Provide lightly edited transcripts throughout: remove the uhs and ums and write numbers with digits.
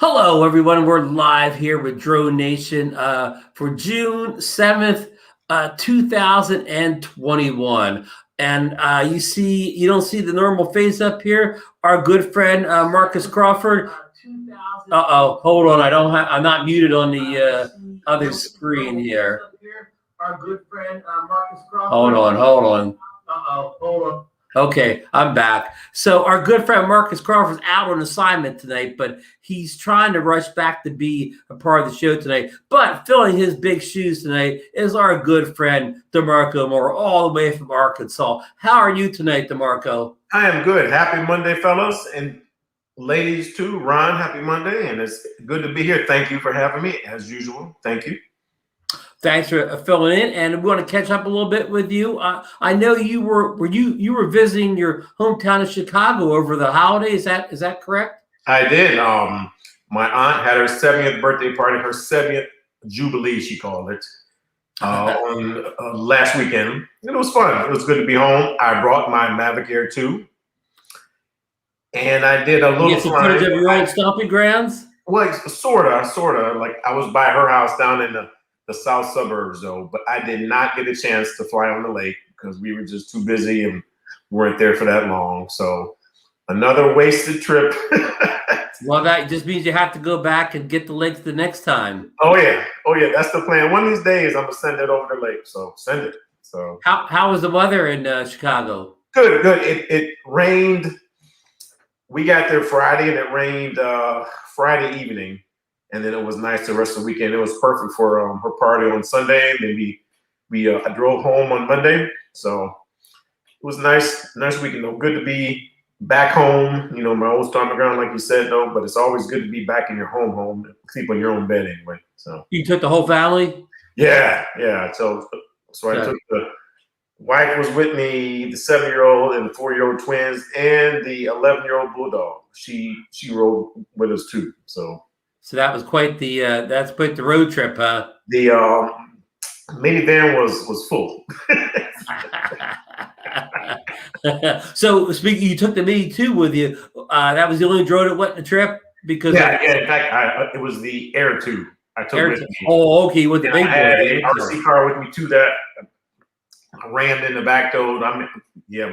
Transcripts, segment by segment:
Hello, everyone. We're live here with DroneNation for June 7th, 2021. And you don't see the normal face up here. Our good friend Marcus Crawford. Hold on. I'm not muted on the other screen here. Our good friend Marcus Crawford. Hold on. Hold on. Okay, I'm back. So our good friend Marcus Crawford's out on assignment tonight, but he's trying to rush back to be a part of the show tonight. But filling his big shoes tonight is our good friend DeMarco Moore, all the way from Arkansas. How are you tonight, DeMarco? I am good. Happy Monday, fellas, and ladies too. Ron, happy Monday, and it's good to be here. Thank you for having me, as usual. Thank you. Thanks for filling in, and we want to catch up a little bit with you. I know you were visiting your hometown of Chicago over the holiday. Is that correct? I did. My aunt had her 70th birthday party, her 70th jubilee, she called it, on last weekend. And it was fun. It was good to be home. I brought my Mavic Air 2, and I did a little. You get some footage of your own stomping grounds. Well, sorta. Like I was by her house down in the south suburbs, though, but I did not get a chance to fly on the lake because we were just too busy and weren't there for that long. So another wasted trip. Well, that just means you have to go back and get the lake the next time. Oh yeah, that's the plan. One of these days, I'm gonna send it over the lake. So send it. So how was the weather in Chicago? Good. It rained. We got there Friday, and it rained Friday evening. And then it was nice the rest of the weekend. It was perfect for her party on Sunday. And then we drove home on Monday. So it was nice weekend though. Good to be back home. You know, my old stomping ground, like you said, though. But it's always good to be back in your home, sleep on your own bed anyway. So you took the whole family? Yeah. So I took the wife was with me, the 7-year-old and the 4-year-old twins, and the 11-year-old bulldog. She rode with us too. So that was quite the road trip, huh? The minivan was full. So speaking, you took the Mini 2 with you. That was the only drone that went on the trip because in fact, it was the Air 2. I took Air with 2. me. Oh, okay, with the big I had boy. a RC car with me too that I rammed in the back door. But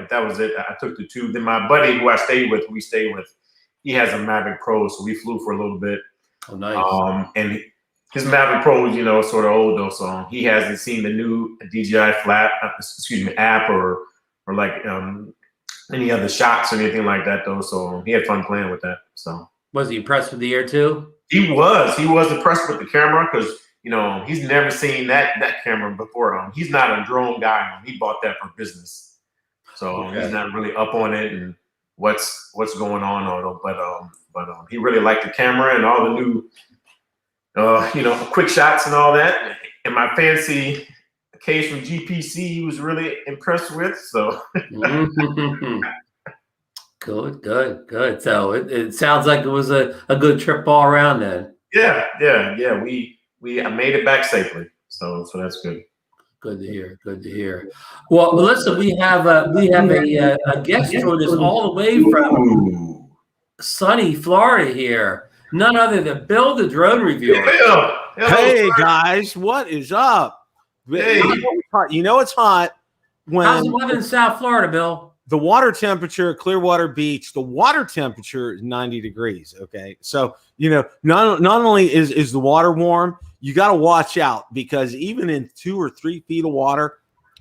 that was it. I took the 2. Then my buddy who we stayed with, he has a Mavic Pro, so we flew for a little bit. Oh, nice. And his Mavic Pro, sort of old though, so he hasn't seen the new DJI app or like any other shots or anything like that though. So he had fun playing with that. So was he impressed with the Air 2? He was impressed with the camera because he's never seen that camera before. He's not a drone guy. He bought that for business, so He's not really up on it and what's going on, but he really liked the camera and all the new, quick shots and all that. And my fancy case from GPC, he was really impressed with. So good. So it sounds like it was a good trip all around then. Yeah. I made it back safely. So that's good. Good to hear. Well, listen, we have a guest joining us all the way from sunny Florida here. None other than Bill, the drone reviewer. Hey guys, what is up? Hey. It's hot when how's the weather in South Florida, Bill? The water temperature at Clearwater Beach, the water temperature is 90 degrees. Okay. So, not only is the water warm, you got to watch out because even in 2 or 3 feet of water,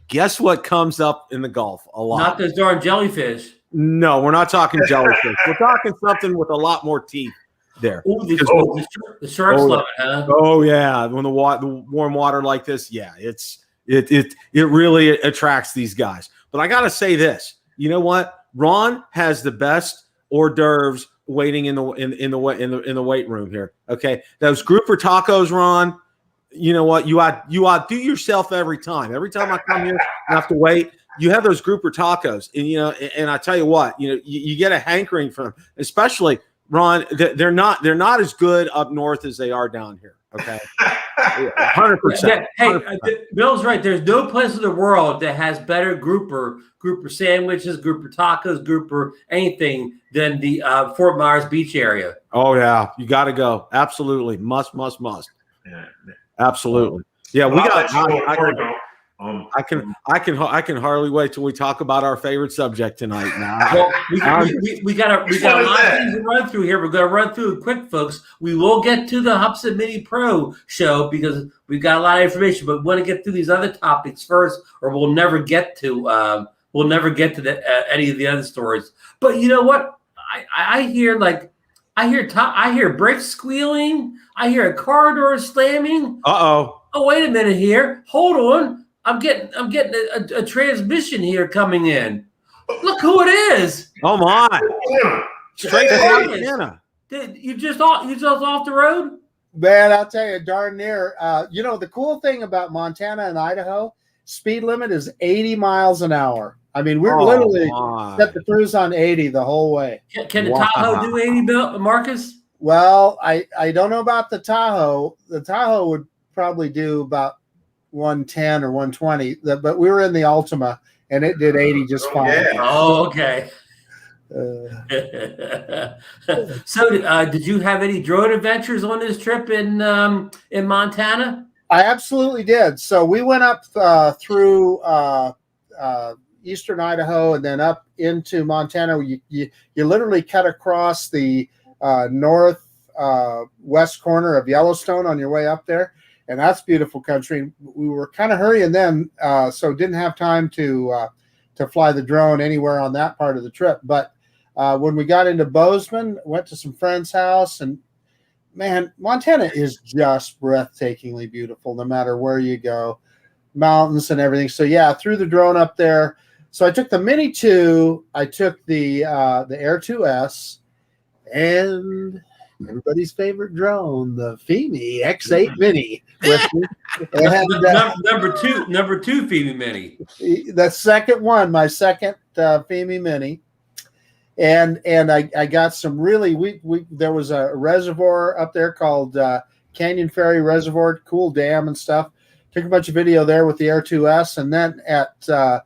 guess what comes up in the Gulf a lot? Not those darn jellyfish. No, we're not talking jellyfish. We're talking something with a lot more teeth there. Ooh, the sharks love it, huh? Oh yeah, when the warm water like this, it really attracts these guys. But I gotta say this, you know what? Ron has the best hors d'oeuvres waiting in the weight room here. Okay, those grouper tacos, Ron. You know what? You outdo yourself every time. Every time I come here, I have to wait. You have those grouper tacos, and and I tell you what, you get a hankering from them, especially Ron. They're not as good up north as they are down here. Okay, 100%. Hey, Bill's right. There's no place in the world that has better grouper sandwiches, grouper tacos, grouper anything than the Fort Myers Beach area. Oh yeah, you got to go. Absolutely, must. Yeah. Absolutely. Yeah, we got. I can hardly wait till we talk about our favorite subject tonight. Now, well, we got a lot of things to run through here. We're going to run through it quick, folks. We will get to the Hubsan Mini Pro show because we've got a lot of information, but we want to get through these other topics first, or we'll never get to any of the other stories. But you know what? I hear brakes squealing. I hear a car door slamming. Oh, wait a minute here. Hold on. I'm getting a transmission here coming in. Look who it is. come on. Straight to Montana. You just off the road? Man, I'll tell you, darn near. The cool thing about Montana and Idaho, speed limit is 80 miles an hour. I mean, we're literally set the cruise on 80 the whole way. Can the Tahoe do 80, Marcus? Well, I don't know about the Tahoe. The Tahoe would probably do about 110 or 120, but we were in the Altima and it did 80 just fine. Yeah. Oh, okay. So, did you have any drone adventures on this trip in Montana? I absolutely did. So we went up through eastern Idaho and then up into Montana. You literally cut across the northwest corner of Yellowstone on your way up there. And that's beautiful country. We were kind of hurrying then, so didn't have time to fly the drone anywhere on that part of the trip. But when we got into Bozeman, went to some friend's house, and man, Montana is just breathtakingly beautiful no matter where you go, mountains and everything. So yeah, threw the drone up there. So I took the Mini 2, I took the Air 2S, and everybody's favorite drone, the Fimi X8 Mini. Number two Fimi Mini. The second one, my second Fimi Mini. And I got some really, there was a reservoir up there called Canyon Ferry Reservoir, cool dam and stuff. Took a bunch of video there with the Air 2S. And then at the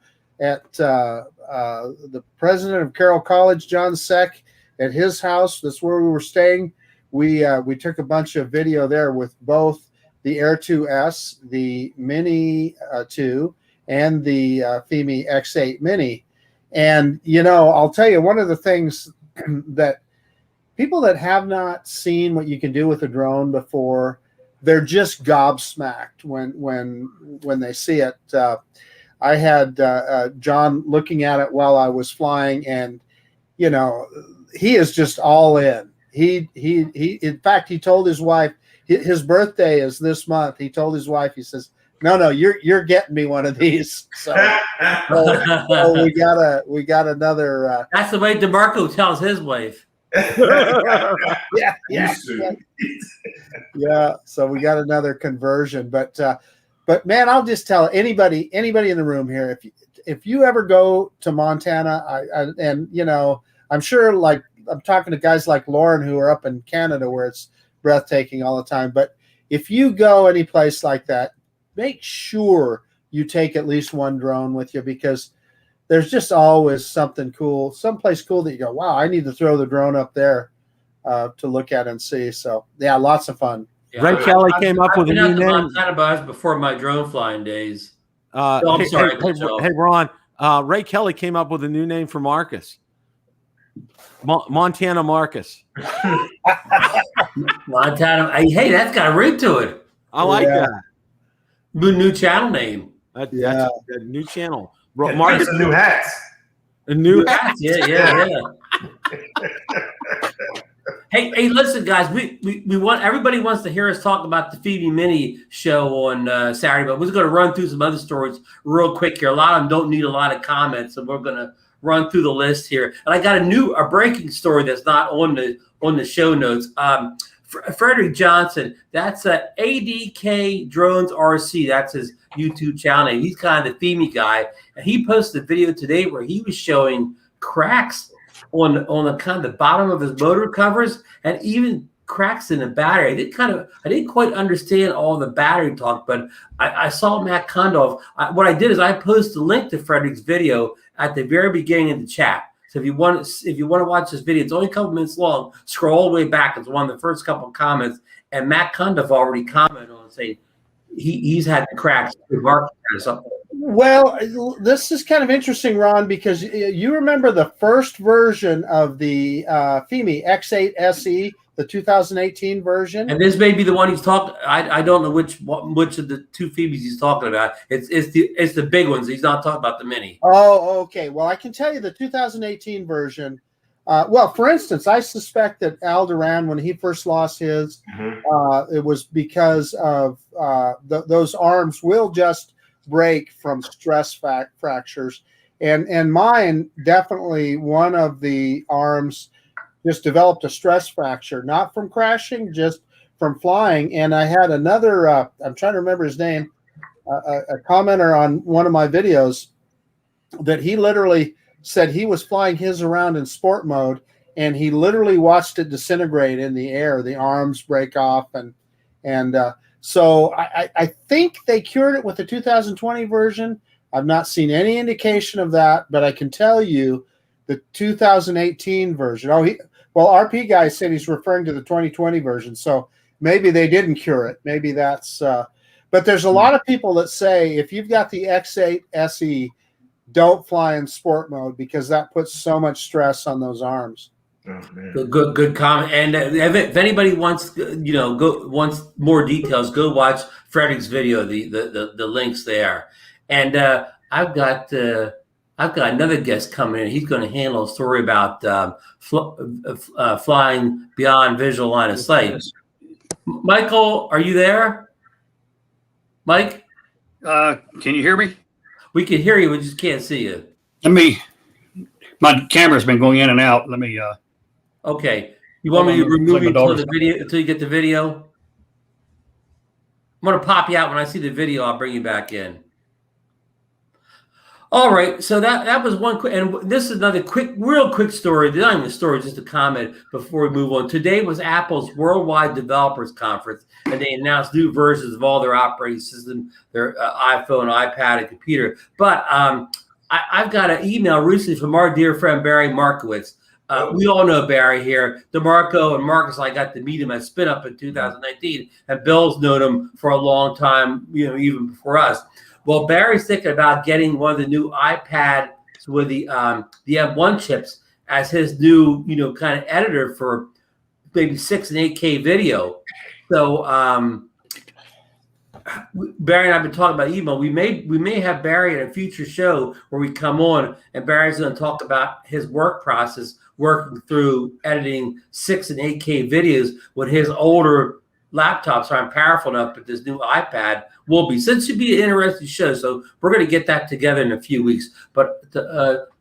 president of Carroll College, John Seck, at his house, that's where we were staying. We took a bunch of video there with both the Air 2S, the Mini 2, and the Fimi X8 Mini. And, I'll tell you, one of the things that people that have not seen what you can do with a drone before, they're just gobsmacked when they see it. I had John looking at it while I was flying, and, he is just all in. He in fact, he told his wife, his birthday is this month. He told his wife, he says, no, you're getting me one of these. So we got another. That's the way DeMarco tells his wife. Yeah. So we got another conversion, but man, I'll just tell anybody in the room here, if you ever go to Montana, I'm sure, like, I'm talking to guys like Lauren who are up in Canada where it's breathtaking all the time. But if you go any place like that, make sure you take at least one drone with you, because there's just always something cool, someplace cool that you go, wow, I need to throw the drone up there to look at and see. So yeah, lots of fun. Yeah, Ray Kelly came up with a new name. Montana buzz before my drone flying days. I'm sorry. Hey, Ron. Ray Kelly came up with a new name for Marcus. Montana Marcus. Montana. Hey, that's got a ring to it. I like that. New channel name. That's a new channel. Marcus, new hats. A new hats. Yeah. Hey, listen, guys. We want, everybody wants to hear us talk about the Fimi Mini show on Saturday, but we're just going to run through some other stories real quick here. A lot of them don't need a lot of comments, so we're going to run through the list here. And I got a breaking story that's not on the show notes. Frederick Johnson, that's ADK Drones RC. That's his YouTube channel. He's kind of the Fimi guy, and he posted a video today where he was showing cracks on the kind of the bottom of his motor covers, and even cracks in the battery. I didn't quite understand all the battery talk, but I saw Matt Kondoff. What I did is I posted a link to Frederick's video at the very beginning of the chat. So if you want to watch this video, it's only a couple minutes long. Scroll all the way back. It's one of the first couple of comments, and Matt Kondoff already commented on saying he's had the cracks. Well, this is kind of interesting, Ron, because you remember the first version of the Fimi X8 SE, the 2018 version, and this may be the one he's talking. I don't know which of the two Fimis he's talking about. It's the big ones. He's not talking about the Mini. Oh, okay. Well, I can tell you the 2018 version. Well, for instance, I suspect that Al Duran, when he first lost his, it was because of those arms will just break from stress fractures, and mine definitely, one of the arms just developed a stress fracture, not from crashing, just from flying. And I had another, I'm trying to remember his name, a commenter on one of my videos that he literally said he was flying his around in sport mode, and he literally watched it disintegrate in the air, the arms break off. And so I think they cured it with the 2020 version. I've not seen any indication of that, but I can tell you the 2018 version. RP guy said he's referring to the 2020 version, so maybe they didn't cure it. Maybe that's but there's a lot of people that say if you've got the X8 SE, don't fly in sport mode because that puts so much stress on those arms. Oh, Good comment. And if anybody wants wants more details, go watch Frederick's video. The links there. And I've got another guest coming in. He's going to handle a story about flying beyond visual line of sight. Michael, are you there? Mike? Can you hear me? We can hear you. We just can't see you. My camera's been going in and out. Let me. Okay. You want me to remove you until you get the video? I'm going to pop you out. When I see the video, I'll bring you back in. All right. So that was one quick, and this is another real quick story. Not even a story, just a comment before we move on. Today was Apple's Worldwide Developers Conference, and they announced new versions of all their operating system, their iPhone, iPad, and computer. But I've got an email recently from our dear friend Barry Markowitz. We all know Barry here. DeMarco and Marcus, I got to meet him at Spin Up in 2019, and Bill's known him for a long time, even before us. Well, Barry's thinking about getting one of the new iPads with the M1 chips as his new, kind of editor for maybe 6 and 8K video. So Barry and I've been talking about email. We may have Barry in a future show where we come on, and Barry's going to talk about his work process, working through editing 6 and 8K videos with his older laptops aren't powerful enough, but this new iPad will be. So it should be an interesting show. So we're going to get that together in a few weeks. But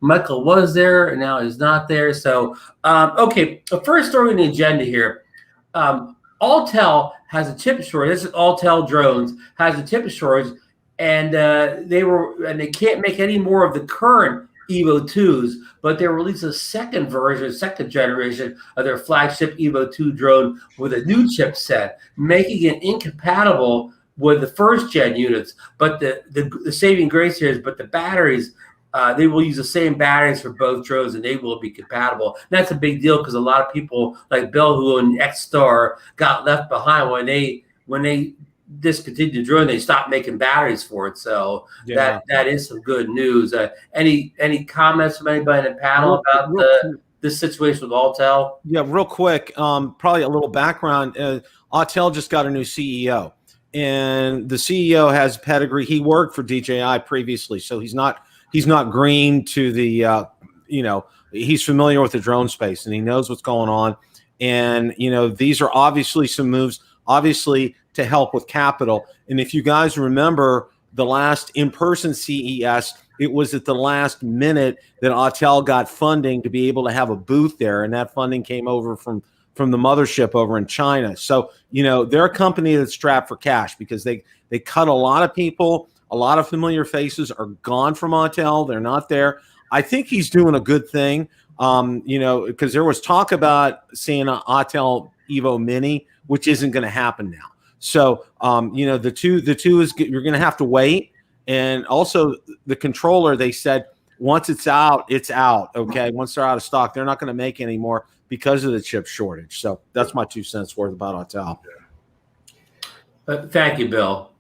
Michael was there and now is not there. So, okay, the first story on the agenda here. Autel has a chip shortage. This is Autel drones has a chip shortage, and they can't make any more of the current Evo 2s, but they released a second generation of their flagship Evo 2 drone with a new chipset, making it incompatible with the first gen units. But the saving grace here is, but the batteries, they will use the same batteries for both drones, and they will be compatible. And that's a big deal because a lot of people like Bill, who owned X-Star, got left behind when they discontinued the drone. They stopped making batteries for it. So that is some good news. Any comments from anybody in the panel about this situation with Autel? Yeah, real quick. Probably a little background. Autel just got a new CEO, and the CEO has pedigree. He worked for DJI previously, so he's not green to the he's familiar with the drone space, and he knows what's going on. And these are obviously some moves, to help with capital. And if you guys remember the last in-person CES, it was at the last minute that Autel got funding to be able to have a booth there, and that funding came over from the mothership over in China. So they're a company that's strapped for cash because they cut a lot of people. A lot of familiar faces are gone from Autel. They're not there. I think he's doing a good thing, because there was talk about seeing Autel Evo Mini, which isn't going to happen now. So, the two is you're going to have to wait. And also the controller, they said once it's out, it's out. Okay, once they're out of stock, they're not going to make any more because of the chip shortage. So that's my 2 cents worth about Autel. Thank you, Bill.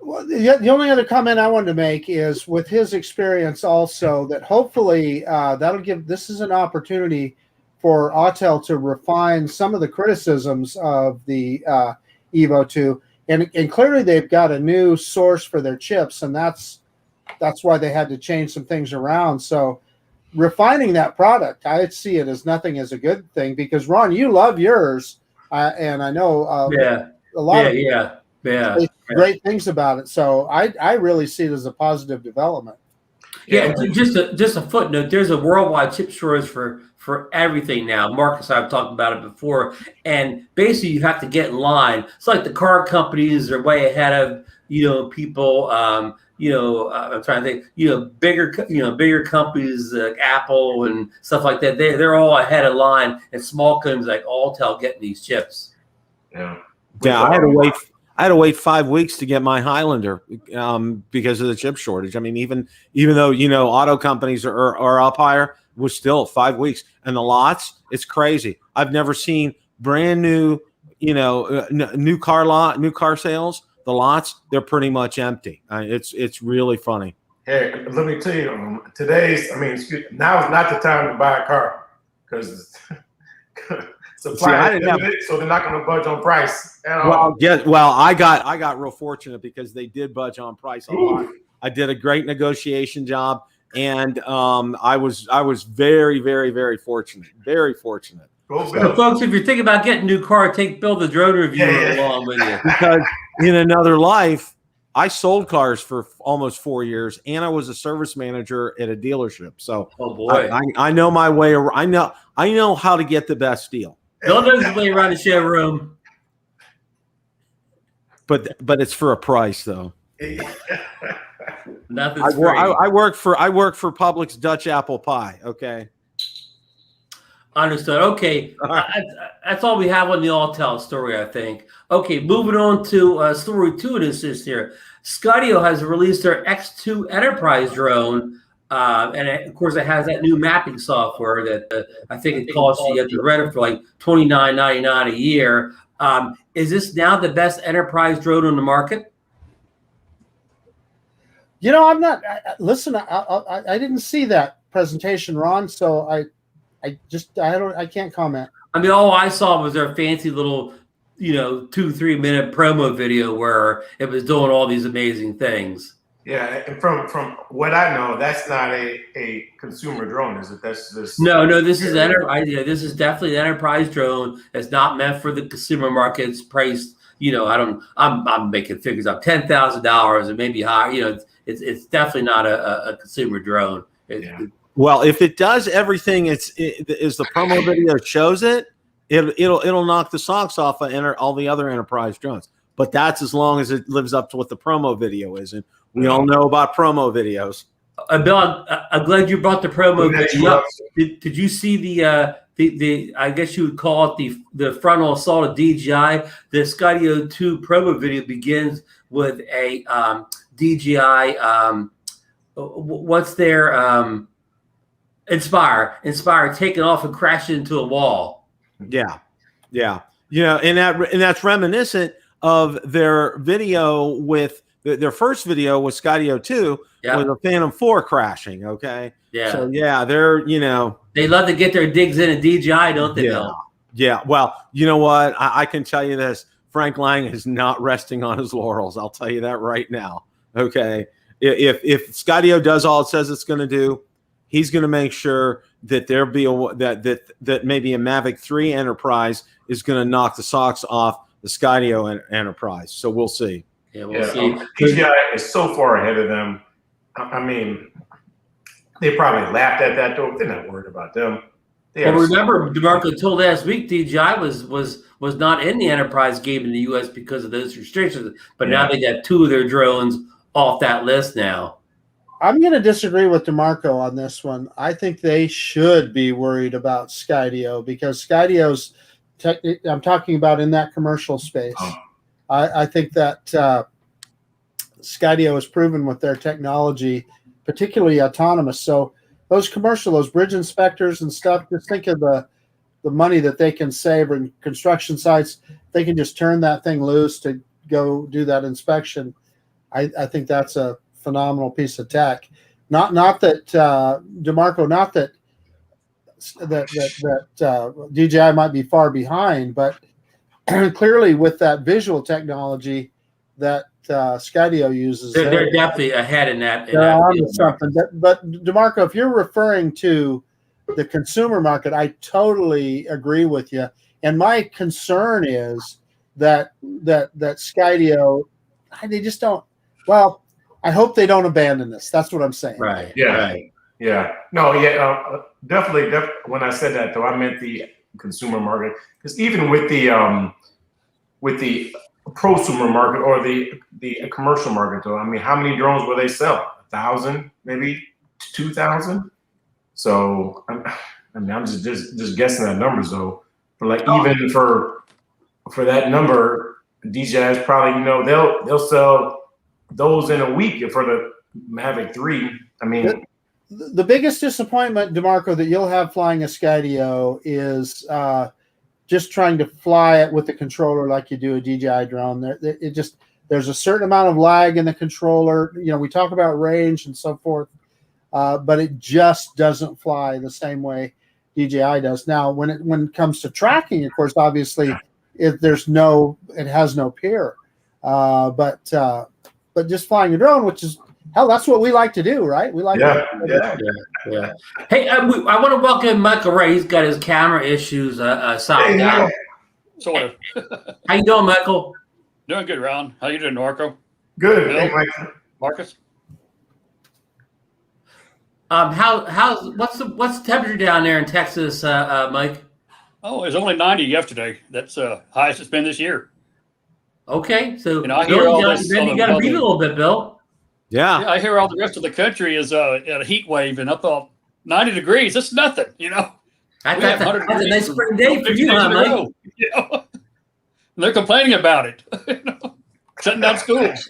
Well, the only other comment I wanted to make is with his experience also that hopefully this is an opportunity for Autel to refine some of the criticisms of the Evo 2. And clearly they've got a new source for their chips, and that's why they had to change some things around. So refining that product, I see it as nothing as a good thing because, Ron, you love yours, and I know a lot of great things about it. So I really see it as a positive development. Yeah, just a footnote. There's a worldwide chip shortage for everything now. Marcus, I've talked about it before, and basically you have to get in line. It's like the car companies are way ahead of people. I'm trying to think. Bigger companies like Apple and stuff like that. They're all ahead of line, and small companies like Autel getting these chips. Yeah. I had to wait 5 weeks to get my Highlander because of the chip shortage. I mean, even though auto companies are up higher, was still 5 weeks. And the lots, it's crazy. I've never seen brand new, new car sales. The lots, they're pretty much empty. It's really funny. Hey, let me tell you, now is not the time to buy a car because supply is limited, so they're not going to budge on price at all. I got real fortunate because they did budge on price a lot. I did a great negotiation job, and I was very, very, very fortunate. Very fortunate. So, folks, if you're thinking about getting a new car, take Bill the drone reviewer along with you. Because in another life, I sold cars for almost 4 years, and I was a service manager at a dealership. So, oh boy, I know my way around. I know how to get the best deal. Bill knows his way around the showroom. But it's for a price, though. Nothing's free. I work for Publix Dutch apple pie. Okay. Understood. Okay, that's all we have on the Autel story, I think. Okay, moving on to story 2 of this here. Skydio has released their X2 enterprise drone, and of course it has that new mapping software that I think it costs you have to rent it for like $29.99 a year. Is this now the best enterprise drone on the market? I'm not. Listen, I didn't see that presentation, Ron. So I can't comment. I mean, all I saw was their fancy little, 2-3 minute promo video where it was doing all these amazing things. Yeah, and from what I know, that's not a consumer drone, is it? That's just no. This is this is definitely an enterprise drone. It's not meant for the consumer market. It's priced, I'm making figures up, $10,000 and maybe higher. It's definitely not a consumer drone. Well, if it does everything, is the promo video shows it'll knock the socks off of all the other enterprise drones. But that's as long as it lives up to what the promo video is, and we all know about promo videos. Bill, I'm glad you brought the promo video up. Did you see the I guess you would call it the frontal assault of DJI? The Skydio 2 promo video begins with a DJI. What's their Inspire taking off and crashing into a wall. Yeah. And that's reminiscent of their video with their first video with Skydio 2 with a Phantom 4 crashing. Okay. Yeah. So they're they love to get their digs in at DJI, don't they? Yeah. Well, you know what? I can tell you this: Frank Lang is not resting on his laurels. I'll tell you that right now. Okay. If Skydio does all it says it's going to do, he's going to make sure that there be that maybe a Mavic 3 Enterprise is going to knock the socks off the Skydio Enterprise. So we'll see. Yeah, we'll see. DJI is so far ahead of them. I mean, they probably laughed at that though. They're not worried about them. Well, remember, DeMarco, until last week, DJI was not in the enterprise game in the U.S. because of those restrictions. But now they got 2 of their drones off that list now. I'm going to disagree with DeMarco on this one. I think they should be worried about Skydio because Skydio's I'm talking about in that commercial space. I think that Skydio has proven with their technology, particularly autonomous. So those bridge inspectors and stuff, just think of the money that they can save in construction sites. They can just turn that thing loose to go do that inspection. I think that's a phenomenal piece of tech. Not that DeMarco, not that DJI might be far behind, but clearly with that visual technology that Skydio uses, they're definitely ahead in that. They're on to something. But DeMarco, if you're referring to the consumer market, I totally agree with you. And my concern is that Skydio, they just don't. Well, I hope they don't abandon this. That's what I'm saying. Right. Yeah. Right. Yeah. No. Yeah. Definitely. When I said that, though, I meant the consumer market, because even with the prosumer market or the commercial market, though, I mean, how many drones will they sell? 1,000, maybe 2,000. So I'm just guessing that numbers, though. But like even for that number, DJI is probably they'll sell those in a week for the Mavic 3. I mean, the biggest disappointment, DeMarco, that you'll have flying a Skydio is just trying to fly it with the controller like you do a DJI drone. There's a certain amount of lag in the controller. We talk about range and so forth, but it just doesn't fly the same way DJI does. Now, when it comes to tracking, of course, obviously, it has no peer. But just flying a drone, which is hell, that's what we like to do, right? We like Yeah. Hey, I want to welcome Michael Wright. He's got his camera issues solved out. Sort of. How you doing, Michael? Doing good, Ron. How you doing, Marco? good. Bill? Hey, Mike. Marcus? What's the temperature down there in Texas, Mike? Oh, it was only 90 yesterday. That's highest it's been this year. Okay, so I hear all this. you got to breathe a little bit, Bill. Yeah. I hear all the rest of the country is at a heat wave, and I thought 90 degrees. That's nothing, That's a nice spring day for you, huh, Mike? And they're complaining about it. Shutting down schools.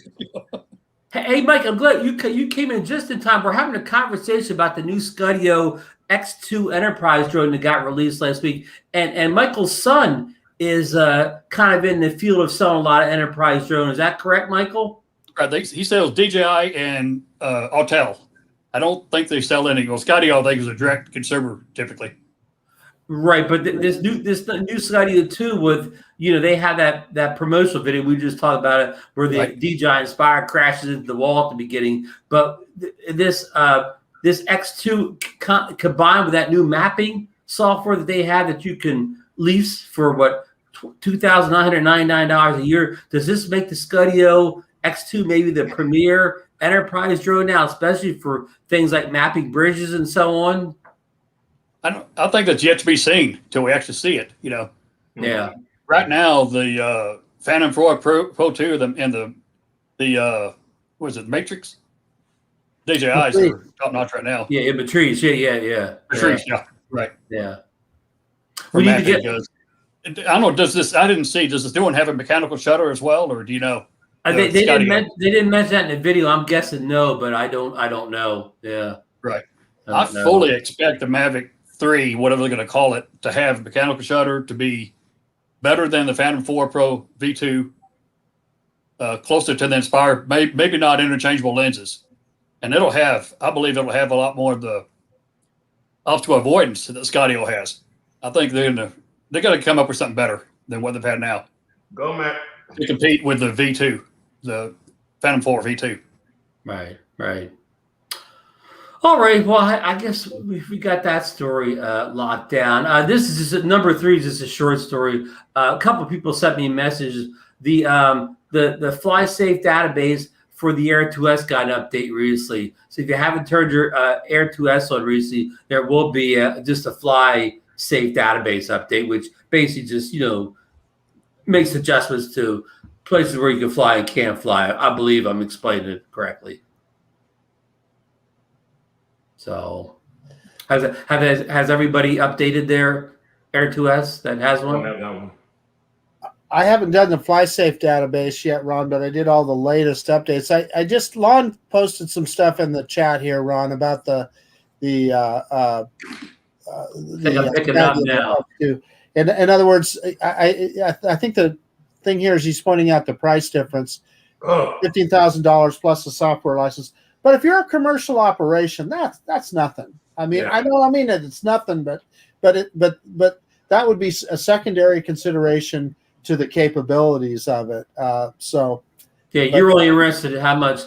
Hey, Mike, I'm glad you came in just in time. We're having a conversation about the new Skydio X2 Enterprise drone that got released last week, and Michael's son is kind of in the field of selling a lot of enterprise drones. Is that correct, Michael? Right. He sells DJI and Autel. I don't think they sell any. Well, Skydio, I think, is a direct consumer typically. Right, but this new Skydio 2 with they have that promotional video we just talked about it where the DJI Inspire crashes into the wall at the beginning. But this X2 combined with that new mapping software that they have that you can lease for $2,999 a year. Does this make the Skydio X2 maybe the premier enterprise drone now, especially for things like mapping bridges and so on? I think that's yet to be seen till we actually see it. Yeah. Right now, the Phantom 4 Pro 2 and the what is it, Matrix? DJI's are top notch right now. Yeah, Patrice. Yeah. Patrice, yeah. Right. Yeah. We need to get. I don't know. Does this new one have a mechanical shutter as well, or do you know? They didn't mention that in the video. I'm guessing no, but I don't know. Yeah. Right. I fully expect the Mavic 3, whatever they're going to call it, to have a mechanical shutter, to be better than the Phantom 4 Pro V2, closer to the Inspire, maybe not interchangeable lenses. And I believe it'll have a lot more of the obstacle avoidance that Skydio has. I think they're going to come up with something better than what they've had now. Go, Matt. To compete with the V2, the Phantom 4 V2. Right. All right. Well, I guess we got that story locked down. This is just number 3 is just a short story. A couple of people sent me messages. The FlySafe database for the Air 2S got an update recently. So if you haven't turned your Air 2S on recently, there will be just a FlySafe database update, which basically just makes adjustments to places where you can fly and can't fly. I believe I'm explaining it correctly. So, has everybody updated their Air 2S that has I don't one? have that one. I haven't done the FlySafe database yet, Ron, but I did all the latest updates. I just Lon posted some stuff in the chat here, Ron, about I think I'm picking up now. In other words, I think the thing here is he's pointing out the price difference, Oh, $15,000 plus the software license. But if you're a commercial operation, that's nothing. I mean, Yeah. I know, I mean it's nothing, but that would be a secondary consideration to the capabilities of it. Yeah, you're only interested in how much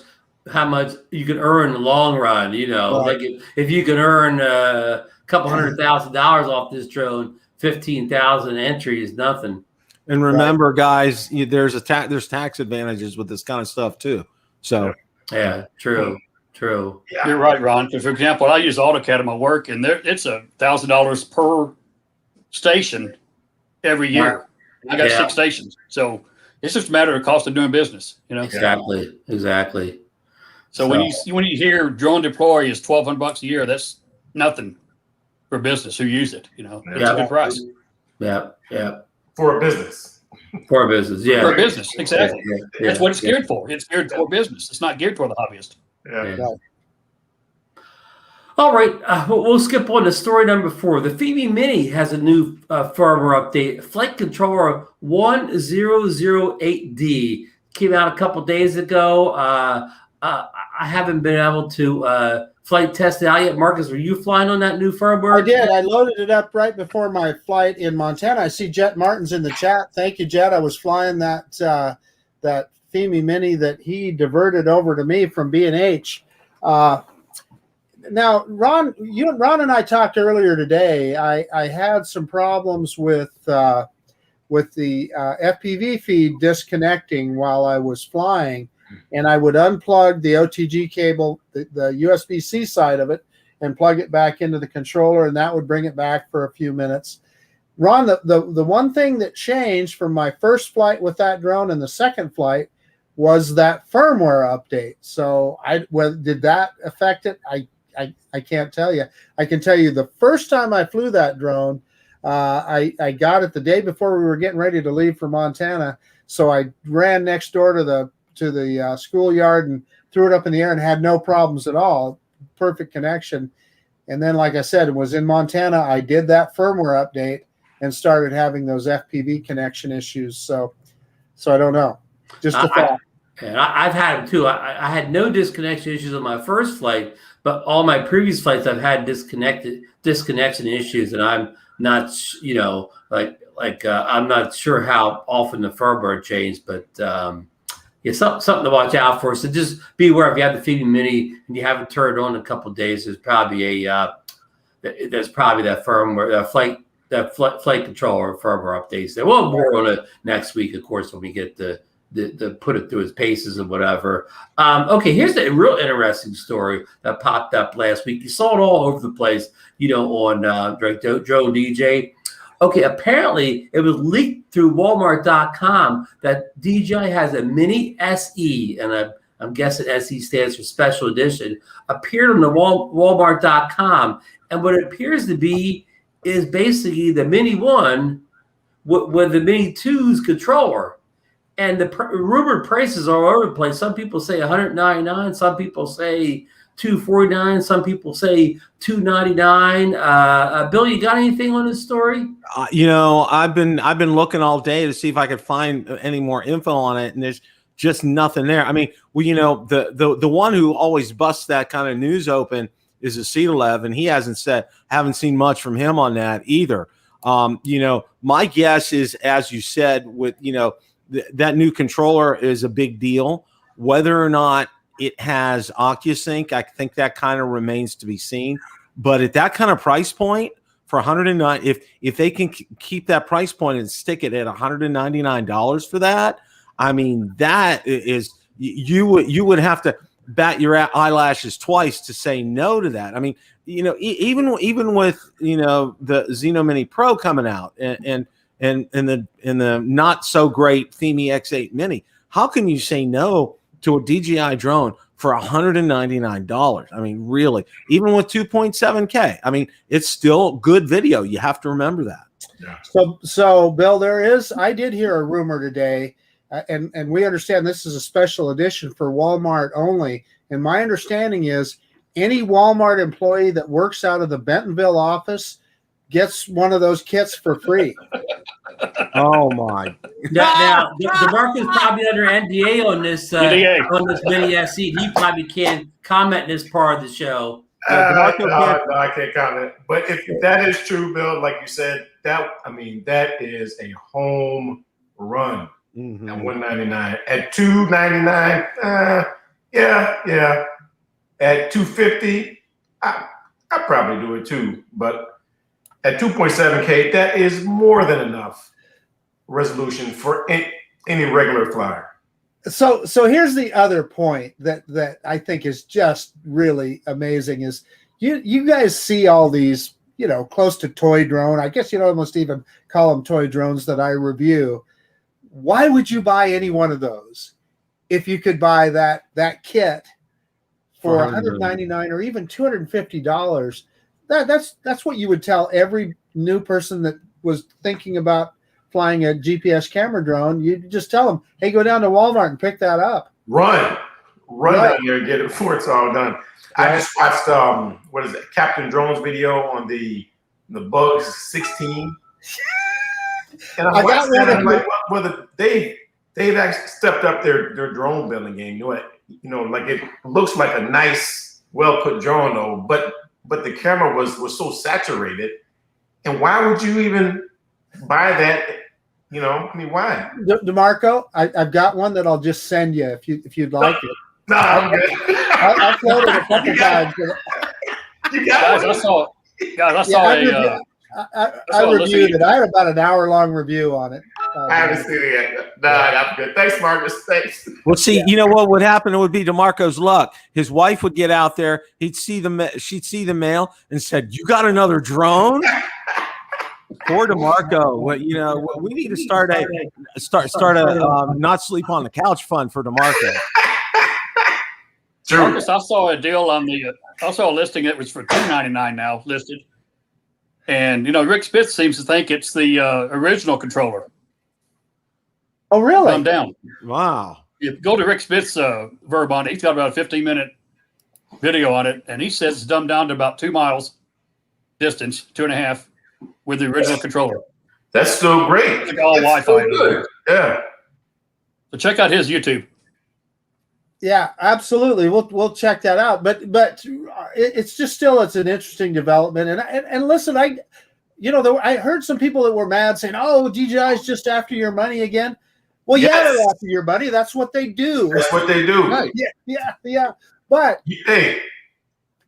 you can earn in the long run. You know, Right. like if you can earn a couple $100,000 off this drone, 15,000 entry is nothing. And remember, guys, there's tax advantages with this kind of stuff too. So Yeah, true. You're right, Ron. For example, I use AutoCAD in my work, and it's $1,000 per station every year. I got 6 stations, so it's just a matter of cost of doing business. You know, Exactly. So when you hear drone deploy is $1,200 a year, that's nothing for business who use it. You know, it's a good price Yeah. for a business. For a business, yeah. for a business. Exactly. Yeah. That's what it's geared for. It's geared for business. It's not geared for the hobbyist. Yeah. All right, we'll skip on to story number 4. The Fimi MIni has a new firmware update. Flight Controller 1008D came out a couple days ago. I haven't been able to flight test it out yet. Marcus, were you flying on that new firmware? I did. I loaded it up right before my flight in Montana. I see Jet Martin's in the chat. Thank you, Jet. I was flying that Fimi MIni that he diverted over to me from B&H. Now, Ron and I talked earlier today. I had some problems with the FPV feed disconnecting while I was flying, and I would unplug the OTG cable, the USB-C side of it, and plug it back into the controller, and that would bring it back for a few minutes. Ron, the one thing that changed from my first flight with that drone and the second flight was that firmware update. So did that affect it? I can't tell you. I can tell you the first time I flew that drone, I got it the day before we were getting ready to leave for Montana. So I ran next door to the schoolyard and threw it up in the air and had no problems at all. Perfect connection. And then, like I said, it was in Montana. I did that firmware update and started having those FPV connection issues. So I don't know. Just a thought. And I've had them too. I had no disconnection issues on my first flight, but all my previous flights I've had disconnection issues, and I'm not, I'm not sure how often the firmware changed, but yeah, something to watch out for. So just be aware if you have the Fimi MIni and you haven't turned it on in a couple of days, there's probably that firmware, that flight controller firmware updates. There will be more on it next week, of course, when we get the put it through its paces and whatever. Okay, here's a real interesting story that popped up last week. You saw it all over the place, on Drone DJ. Okay, apparently it was leaked through Walmart.com that DJI has a Mini SE, and I'm guessing SE stands for Special Edition, appeared on the Walmart.com, and what it appears to be is basically the Mini 1 with the Mini 2's controller. And the rumored prices are all over the place. Some people say $199. Some people say $249. Some people say $299. Bill, you got anything on this story? I've been looking all day to see if I could find any more info on it, and there's just nothing there. I mean, the one who always busts that kind of news open is a Cedolev, and he haven't seen much from him on that either. My guess is, as you said, with that new controller is a big deal. Whether or not it has OcuSync, I think that kind of remains to be seen. But at that kind of price point, for $109, if they can keep that price point and stick it at $199 for that, I mean, that is you would have to bat your eyelashes twice to say no to that. I mean, even with the Zino Mini Pro coming out and the not so great Fimi X8 Mini, how can you say no to a DJI drone for $199. I mean, really, even with 2.7K, I mean, it's still good video. You have to remember that. Yeah. So Bill, I did hear a rumor today, and we understand this is a special edition for Walmart only. And my understanding is any Walmart employee that works out of the Bentonville office gets one of those kits for free. Oh my! Now, DeMarco's probably under NDA on this Mini SE. He probably can't comment in this part of the show. No, I can't comment. But if that is true, Bill, like you said, that is a home run at $199. At $299, yeah. At $250, I probably do it too. But at 2.7K, that is more than enough resolution for any regular flyer. So here's the other point that I think is just really amazing is you guys see all these, close to toy drone. I guess almost even call them toy drones that I review. Why would you buy any one of those if you could buy that kit for $199 or even $250? That's what you would tell every new person that was thinking about flying a GPS camera drone. You just tell them, hey, go down to Walmart and pick that up. Run down there and get it before it's all done. Right. I just watched Captain Drone's video on the Bugs 16. And I watched that and I'm like, well, they've actually stepped up their drone building game. Like it looks like a nice, well put drone though, but the camera was so saturated. And why would you even buy that? Why? DeMarco, I've got one that I'll just send you if you'd like it. No, I'm good. I'll float it a couple times. I reviewed it. I had about an hour-long review on it. I haven't seen it yet. No, I'm good. Thanks, Marcus. Thanks. Well, see, you know what would happen? It would be DeMarco's luck. His wife would get out there. She'd see the mail and said, "You got another drone?" Poor DeMarco. Well, we need to start a not sleep on the couch fund for DeMarco. True. Marcus, I saw a deal I saw a listing that was for $299 now listed. And, Rick Spitz seems to think it's the original controller. Oh, really? Come down. Wow. You go to Rick Spitz verb on it. He's got about a 15-minute video on it. And he says it's dumbed down to about 2 miles distance, 2.5, with the original controller. That's still great. It's like all Wi-Fi. Good. Yeah. So check out his YouTube. Yeah, absolutely. We'll check that out. But it's just still it's an interesting development. And listen, I heard some people that were mad saying, "Oh, DJI's just after your money again." Well, yes. Yeah, they're after your money. That's what they do. That's what they do. Right. Yeah. But hey,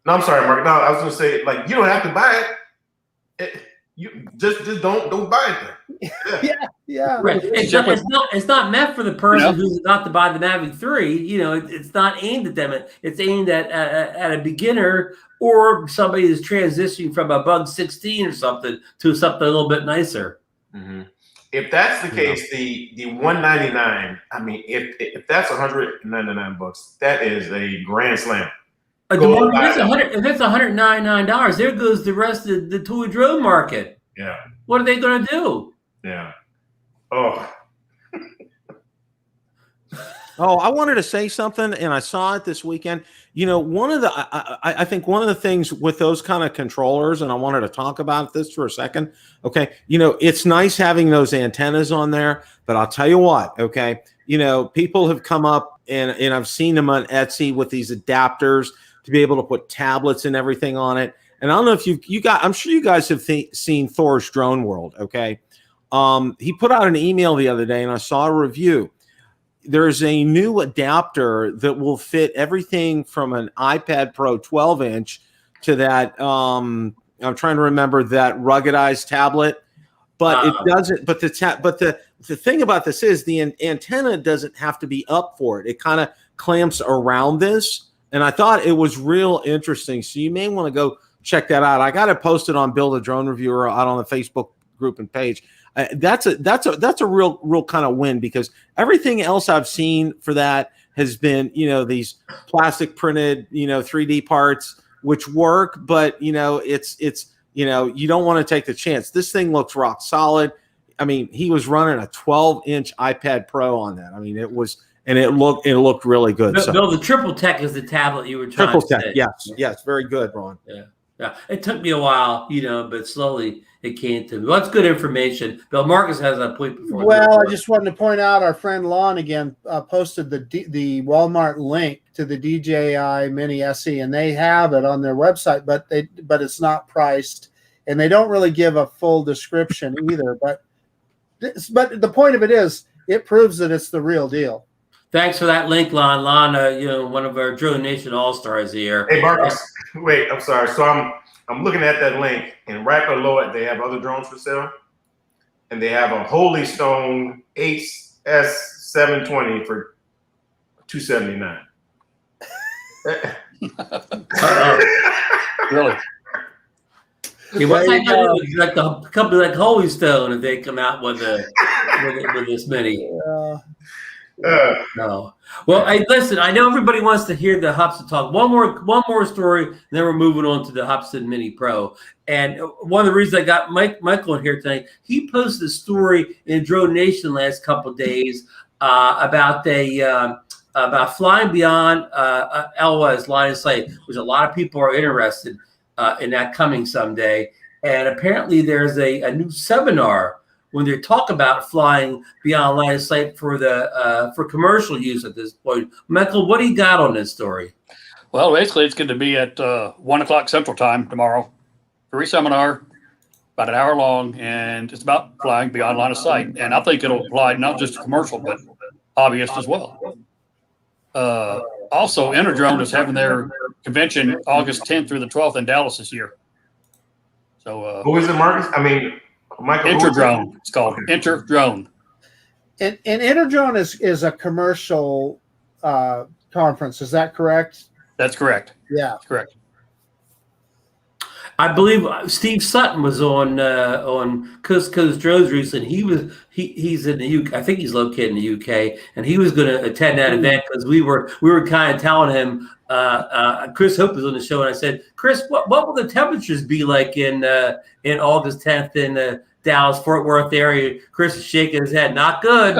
no, I'm sorry, Mark. No, I was gonna say you don't have to buy it. You just don't buy it then. Yeah. Right. It's not meant for the person who's about to buy the Mavic 3. It's not aimed at them. It's aimed at a beginner or somebody who's transitioning from a Bug 16 or something to something a little bit nicer. Mm-hmm. If that's the case, the $199. I mean, if that's $199, that is a grand slam. If it's $199, there goes the rest of the toy drone market. Yeah. What are they going to do? Yeah. Oh. I wanted to say something, and I saw it this weekend. One of the I think one of the things with those kind of controllers, and I wanted to talk about this for a second. Okay, it's nice having those antennas on there, but I'll tell you what. Okay, people have come up and I've seen them on Etsy with these adapters to be able to put tablets and everything on it. And I don't know if you got, I'm sure you guys have seen Thor's Drone World. Okay. He put out an email the other day and I saw a review. There's a new adapter that will fit everything from an iPad Pro 12-inch to that. I'm trying to remember that ruggedized tablet, but it doesn't, but the thing about this is the antenna doesn't have to be up for it. It kind of clamps around this. And I thought it was real interesting. So you may want to go check that out. I got it posted on Build a Drone Reviewer out on the Facebook group and page. That's a real kind of win because everything else I've seen for that has been, these plastic printed, 3D parts, which work, but it's you don't want to take the chance. This thing looks rock solid. I mean, he was running a 12-inch iPad Pro on that. I mean, it looked really good. Bill, the Triple Tech is the tablet you were trying Triple to Tech, say. yes, very good, Ron. Yeah. It took me a while, but slowly it came to me. Well, that's good information. Bill, Marcus has a point before. Well, I just wanted to point out our friend Lon again posted the Walmart link to the DJI Mini SE, and they have it on their website, but it's not priced, and they don't really give a full description either. But the point of it is, it proves that it's the real deal. Thanks for that link, Lon. Lon, one of our DroneNation All-Stars here. Hey, Marcus, wait, I'm sorry. So I'm looking at that link, and right below it, they have other drones for sale, and they have a Holy Stone HS720 for $279. Really? Yeah, what's that gonna do? Like the company like Holy Stone, if they come out with this mini. No. Well, hey, listen. I know everybody wants to hear the Hubsan talk. One more story, and then we're moving on to the Hubsan Mini Pro. And one of the reasons I got Michael in here tonight, he posted a story in DroneNation last couple of days about flying beyond LOS line of sight, which a lot of people are interested in that coming someday. And apparently, there's a new seminar when they talk about flying beyond line of sight for commercial use at this point. Michael, what do you got on this story? Well, basically, it's going to be at 1 o'clock Central Time tomorrow. Free seminar, about an hour long, and it's about flying beyond line of sight. And I think it'll apply not just to commercial, but hobbyists as well. Also, Interdrone is having their convention August 10th through the 12th in Dallas this year. So, who is it, Marcus? I mean, Michael. Interdrone. It's called Interdrone. And Interdrone is a commercial conference. Is that correct? That's correct. Yeah, that's correct. I believe Steve Sutton was on Coast Drones recently. He's in the UK. I think he's located in the UK, and he was going to attend that event because we were kind of telling him. Chris Hope was on the show, and I said, Chris, what will the temperatures be like in August 10th in the Dallas Fort Worth area? Chris is shaking his head. Not good.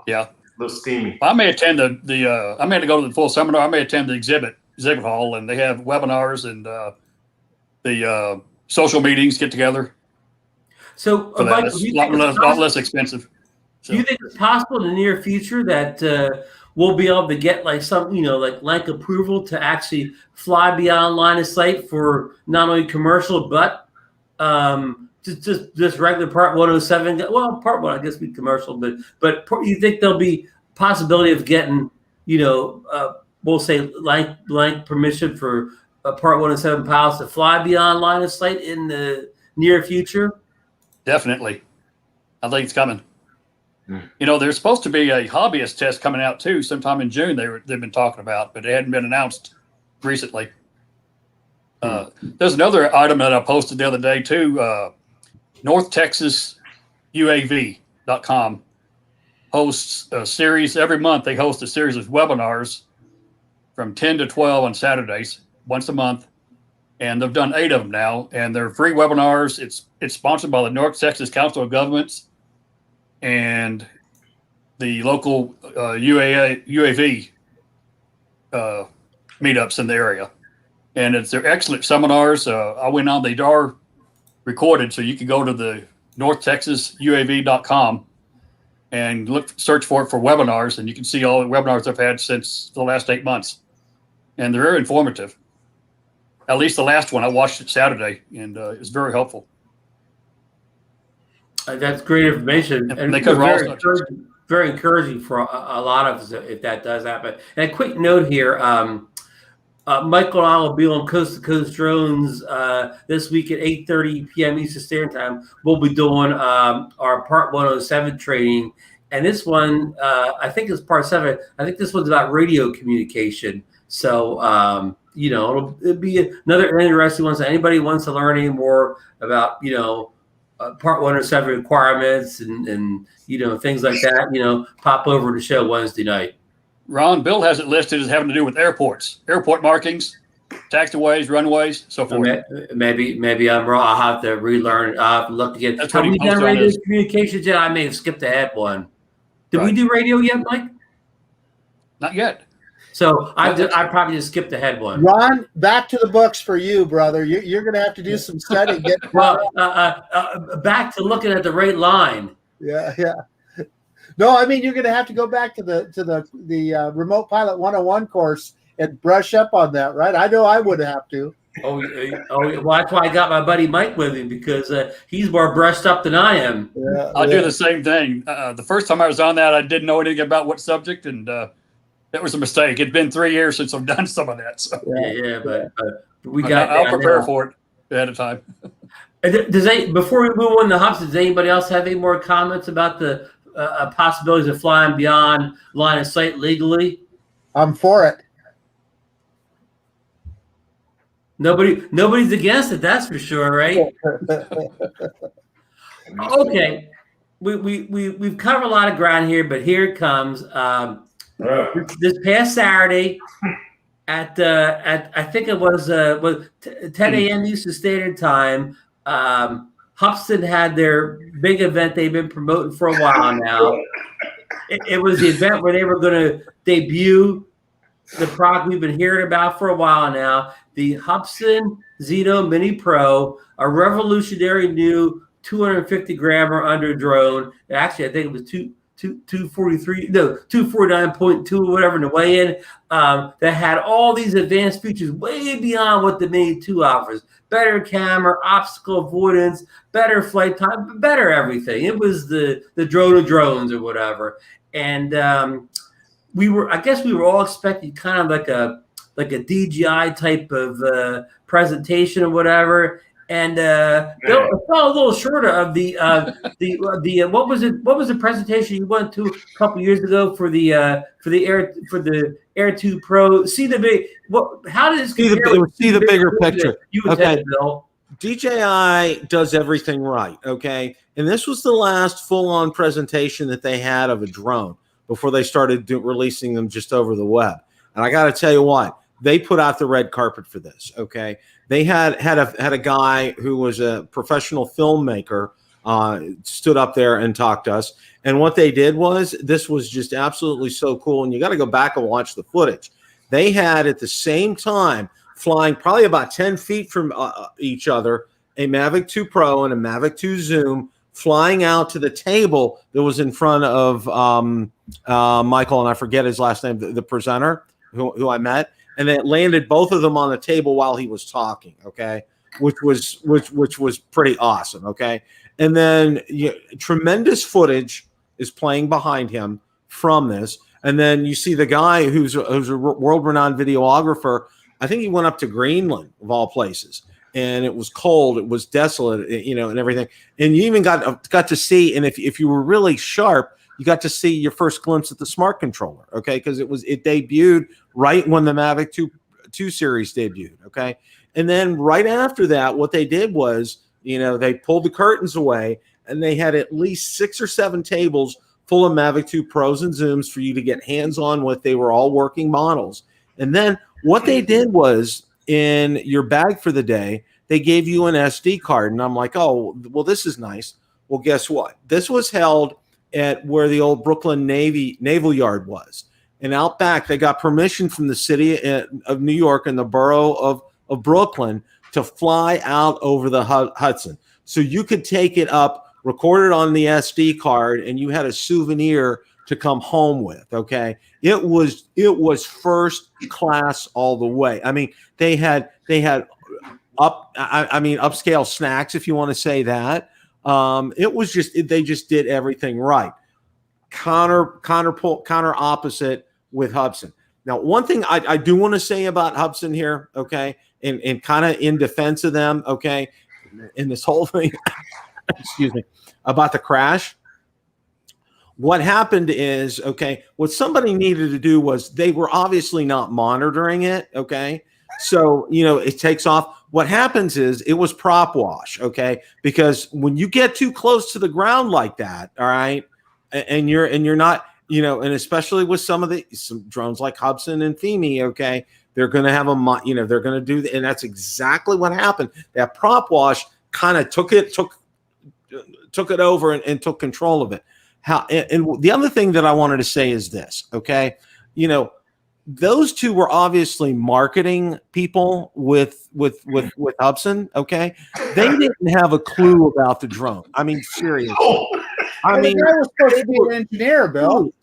Yeah, a little steamy. I may attend the. I may have to go to the full seminar. I may attend the exhibit hall, and they have webinars and the social meetings get together. So it's a lot less expensive. So. Do you think it's possible in the near future that we'll be able to get like some, like approval to actually fly beyond line of sight for not only commercial but just regular Part 107? Well, Part 1 I guess be commercial, but you think there'll be possibility of getting we'll say blank permission for Part 107 pilots to fly beyond line of sight in the near future? Definitely. I think it's coming. There's supposed to be a hobbyist test coming out too sometime in June. They've been talking about, but it hadn't been announced recently. There's another item that I posted the other day too. North Texas UAV.com hosts a series every month. They host a series of webinars from 10 to 12 on Saturdays, once a month. And they've done 8 of them now, and they're free webinars. It's sponsored by the North Texas Council of Governments and the local UAV meetups in the area. And they're excellent seminars. I went on, they are recorded, so you can go to the NorthTexasUAV.com and search for it for webinars, and you can see all the webinars I've had since the last 8 months. And they're very informative. At least the last one, I watched it Saturday, and it's very helpful. That's great information. And they cover very encouraging for a lot of us if that does happen. And a quick note here, Michael and I will be on Coast to Coast Drones this week at 8:30 p.m. Eastern Standard Time. We'll be doing our Part 107 training. And this one, I think it's Part 7. I think this one's about radio communication. So, it'll be another interesting one. So anybody wants to learn any more about, Part 107 requirements and things like that, pop over to the show Wednesday night. Ron, Bill has it listed as having to do with airports, airport markings, taxiways, runways, so forth. Maybe I'm wrong. I'll have to relearn. I'll have to look again. That's Have what he we done posted on radio his- communications yet? I may have skipped ahead one. Did we Right. do radio yet, Mike? Not yet. So I probably just skipped ahead one. Ron, back to the books for you, brother. You're going to have to do some studying. Well, back to looking at the right line. Yeah. No, I mean you're going to have to go back to the Remote Pilot 101 course and brush up on that, right? I know I would have to. Oh, well, that's why I got my buddy Mike with me, because he's more brushed up than I am. Yeah, I'll do the same thing. The first time I was on that, I didn't know anything about what subject, and that was a mistake. It'd been 3 years since I've done some of that. So But we got. I'll prepare for it ahead of time. Before we move on to Hubsan, does anybody else have any more comments about the possibilities of flying beyond line of sight legally? I'm for it. Nobody's against it. That's for sure, right? Okay, we've covered a lot of ground here, but here it comes. This past Saturday at I think it was 10 a.m. Eastern Standard Time. Hubsan had their big event they've been promoting for a while now. It was the event where they were going to debut the product we've been hearing about for a while now, the Hubsan Zino Mini Pro, a revolutionary new 250 gram or under drone. Actually, I think it was 249.2, whatever in the weigh-in, that had all these advanced features way beyond what the Mini 2 offers. Better camera, obstacle avoidance, better flight time, better everything. It was the drone of drones or whatever. And I guess we were all expecting kind of like a DJI type of presentation or whatever. And it fell a little short of the what was the presentation you went to a couple years ago for the Air 2 Pro? See the big how does see the bigger picture? You okay, Bill. DJI does everything right. Okay, and this was the last full-on presentation that they had of a drone before they started releasing them just over the web. And I got to tell you what, they put out the red carpet for this. Okay, they had a guy who was a professional filmmaker stood up there and talked to us. And what they did was, this was just absolutely so cool. And you got to go back and watch the footage. They had at the same time, flying probably about 10 feet from each other, a Mavic 2 Pro and a Mavic 2 Zoom, flying out to the table that was in front of Michael, and I forget his last name, the presenter who I met. And then it landed both of them on the table while he was talking, okay, which was pretty awesome, okay. And then tremendous footage is playing behind him from this, and then you see the guy who's a world-renowned videographer. I think he went up to Greenland of all places, and it was cold, it was desolate, and everything. And you even got to see, and if you were really sharp, you got to see your first glimpse at the smart controller, okay? Because it debuted right when the Mavic 2 series debuted, okay? And then right after that, what they did was, they pulled the curtains away, and they had at least 6 or 7 tables full of Mavic 2 Pros and Zooms for you to get hands-on with. They were all working models. And then what they did was, in your bag for the day, they gave you an SD card. And I'm like, oh, well, this is nice. Well, guess what? This was held at where the old Brooklyn Naval Yard was. And out back, they got permission from the city of New York and the borough of Brooklyn to fly out over the Hudson. So you could take it up, record it on the SD card, and you had a souvenir to come home with, okay? It was first class all the way. I mean, they had upscale snacks, if you want to say that. It was they just did everything right. Counter opposite with Hubsan. Now, one thing I do want to say about Hubsan here, okay, and kind of in defense of them, okay, in this whole thing, excuse me, about the crash. What happened is, okay, what somebody needed to do was, they were obviously not monitoring it, okay? So, it takes off. What happens is, it was prop wash, okay? Because when you get too close to the ground like that, all right, and you're not, you know, and especially with some drones like Hubsan and Fimi, okay, they're going to have they're going to do, and that's exactly what happened. That prop wash kind of took it over and took control of it. And the other thing that I wanted to say is this, okay, you know, those two were obviously marketing people with Hubsan, okay? They didn't have a clue about the drone. I mean, seriously. I mean, the guy was supposed to be an engineer, Bill.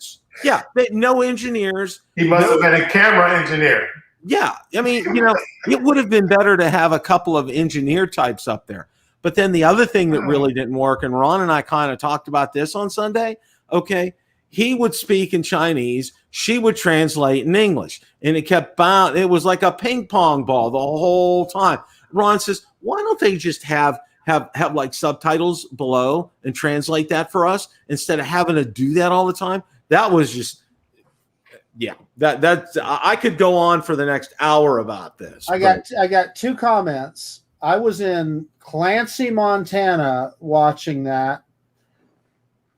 Yeah, no engineers. He must have been a camera engineer. Yeah, I mean, you know, it would have been better to have a couple of engineer types up there. But then the other thing that really didn't work, and Ron and I kind of talked about this on Sunday, okay, he would speak in Chinese, she would translate in English, and it kept bound. It was like a ping pong ball the whole time. Ron says, why don't they just have like subtitles below and translate that for us instead of having to do that all the time? That was just, yeah, that's I could go on for the next hour about this. I got two comments. I was in Clancy, Montana, watching that.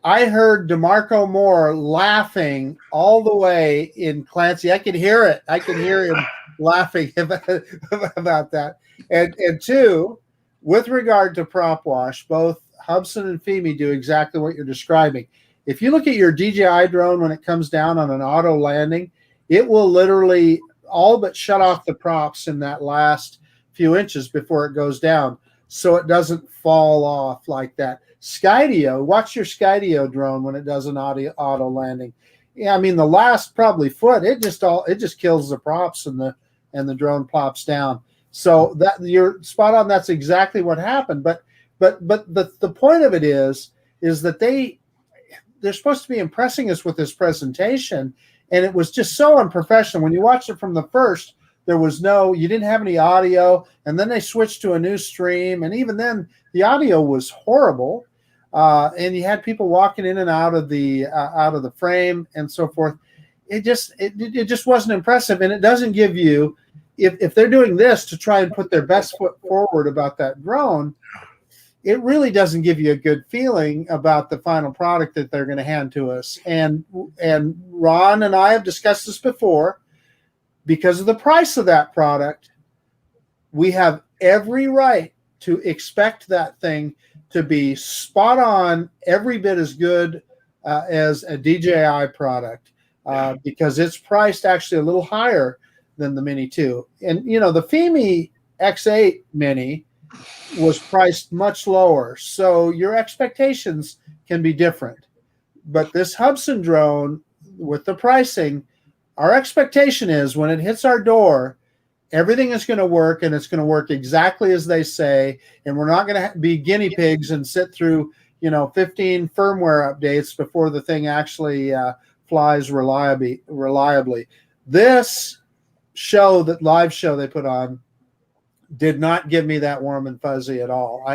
I heard DeMarco Moore laughing all the way in Clancy. I could hear it. I could hear him laughing about that. And two, with regard to prop wash, both Hubsan and Fimi do exactly what you're describing. If you look at your DJI drone when it comes down on an auto landing, it will literally all but shut off the props in that last few inches before it goes down, so it doesn't fall off like that. Skydio, watch your Skydio drone when it does an auto landing. Yeah, I mean the last probably foot, it just kills the props and the drone plops down. So that you're spot on. That's exactly what happened. But the point of it is that they're supposed to be impressing us with this presentation, and it was just so unprofessional. When you watched it from the first, you didn't have any audio, and then they switched to a new stream, and even then the audio was horrible, and you had people walking in and out of the frame and so forth. It just wasn't impressive, and it doesn't give you, if they're doing this to try and put their best foot forward about that drone, it really doesn't give you a good feeling about the final product that they're going to hand to us. And Ron and I have discussed this before. Because of the price of that product, we have every right to expect that thing to be spot on, every bit as good as a DJI product, because it's priced actually a little higher than the Mini 2. And, you know, the Fimi X8 Mini was priced much lower, so your expectations can be different. But this Hubsan drone, with the pricing, our expectation is when it hits our door, everything is going to work, and it's going to work exactly as they say. And we're not going to be guinea pigs and sit through, 15 firmware updates before the thing actually flies reliably. This live show they put on did not give me that warm and fuzzy at all.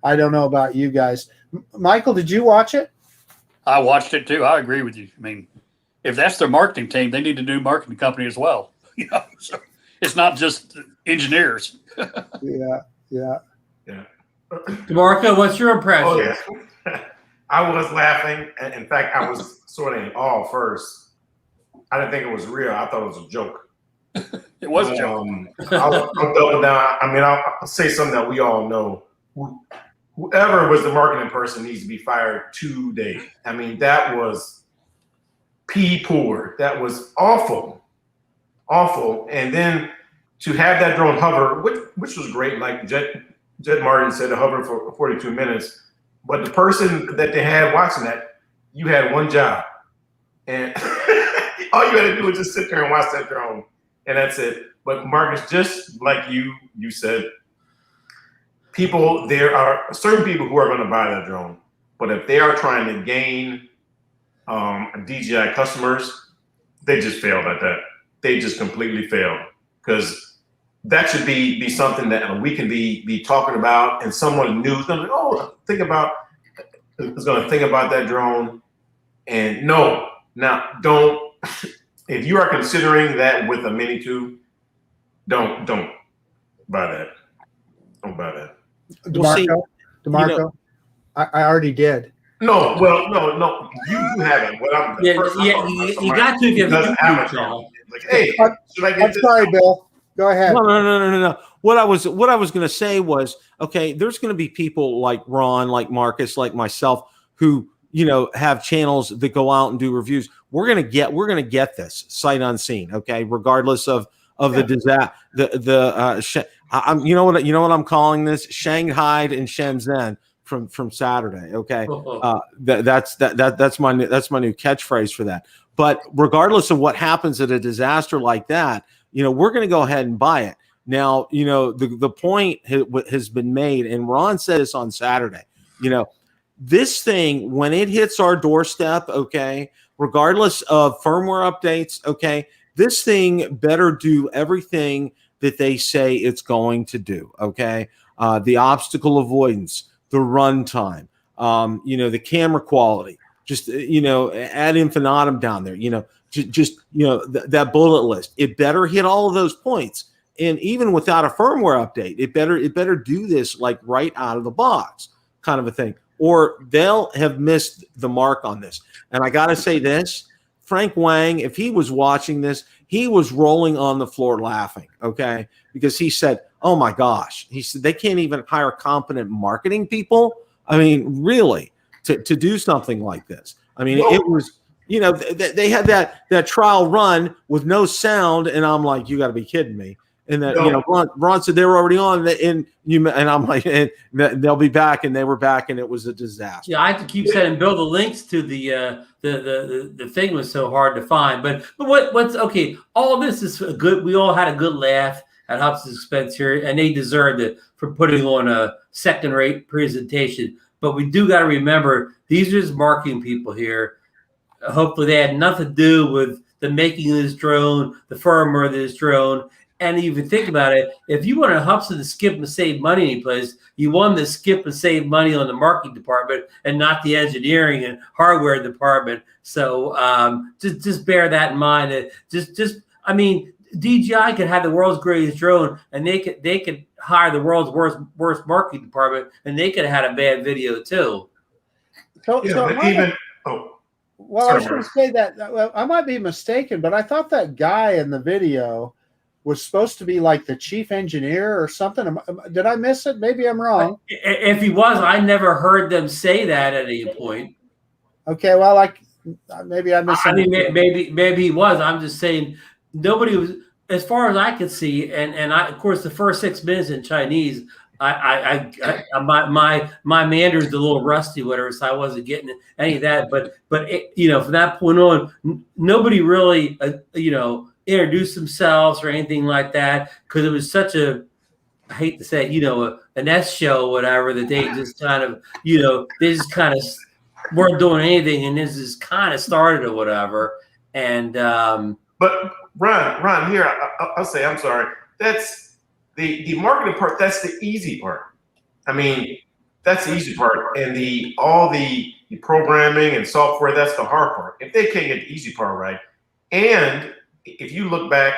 I don't know about you guys. Michael, did you watch it? I watched it too. I agree with you. I mean, if that's their marketing team, they need to do marketing company as well. So it's not just engineers. Yeah. DeMarco, what's your impression? Oh yeah, I was laughing. In fact, I was sort of in awe first. I didn't think it was real. I thought it was a joke. It was a joke. I'll double down. I mean, I'll say something that we all know. Whoever was the marketing person needs to be fired today. I mean, that was pee poor. That was awful. And then to have that drone hover, which was great, like Jet Martin said, to hover for 42 minutes. But the person that they had watching that, you had one job. And all you had to do was just sit there and watch that drone. And that's it. But Marcus, just like you said, there are certain people who are going to buy that drone. But if they are trying to gain DJI customers, they just failed at that. They just completely failed, because that should be something that we can be talking about, and someone new is going to think about that drone. And no, now don't. If you are considering that with a Mini 2, don't buy that. Don't buy that. DeMarco, I already did. No, well, no. You have it. What I'm Yeah, first, I'm yeah, talking about you somebody got to who give doesn't have a YouTube drone. channel. Like, hey, should I get I'm this? sorry, Bill. Go ahead. No. What I was going to say was, okay, there's going to be people like Ron, like Marcus, like myself, who have channels that go out and do reviews. We're gonna get this sight unseen, okay, regardless of the disaster. I'm you know what I'm calling this? Shanghai and Shenzhen from Saturday, okay. That's my new catchphrase for that. But regardless of what happens at a disaster like that, we're going to go ahead and buy it. Now, the point has been made, and Ron said this on Saturday. This thing, when it hits our doorstep, okay, regardless of firmware updates, okay, this thing better do everything that they say it's going to do, okay? The obstacle avoidance, the runtime, the camera quality, just, ad infinitum down there, that bullet list. It better hit all of those points. And even without a firmware update, it better do this like right out of the box kind of a thing, or they'll have missed the mark on this. And I got to say this, Frank Wang, if he was watching this, he was rolling on the floor laughing, okay? Because he said, oh my gosh, he said they can't even hire competent marketing people. I mean, really, to do something like this. I mean, it was, they had that trial run with no sound, and I'm like, you got to be kidding me. And that Ron said they were already on, and I'm like, and they'll be back, and they were back, and it was a disaster. Yeah, I have to keep saying, Bill, the links to the thing was so hard to find. But what's okay? All this is good. We all had a good laugh at Hubsan's expense here, and they deserved it for putting on a second-rate presentation. But we do got to remember, these are just marketing people here. Hopefully, they had nothing to do with the making of this drone, the firmware of this drone. And even think about it, if you want Hubsan to skip and save money anyplace, you want them to skip and save money on the marketing department and not the engineering and hardware department. So just bear that in mind. I mean, DJI could have the world's greatest drone, and they could hire the world's worst marketing department, and they could have had a bad video too. Well, I was going to say that I might be mistaken, but I thought that guy in the video was supposed to be like the chief engineer or something. Did I miss it? Maybe I'm wrong. If he was, I never heard them say that at any point. Okay, well, maybe I missed. I mean, maybe he was. I'm just saying nobody was, as far as I could see, and I, of course, the first 6 minutes in Chinese, my Mandarin's a little rusty, whatever, so I wasn't getting any of that. But from that point on, nobody really, introduce themselves or anything like that, because it was such a, I hate to say, an S show or whatever, that they just kind of, they just kind of weren't doing anything, and this just kind of started or whatever. And but Ron, here I'll say, I'm sorry. That's the marketing part. That's the easy part. I mean, that's the easy part, and all the programming and software, that's the hard part. If they can't get the easy part right, and if you look back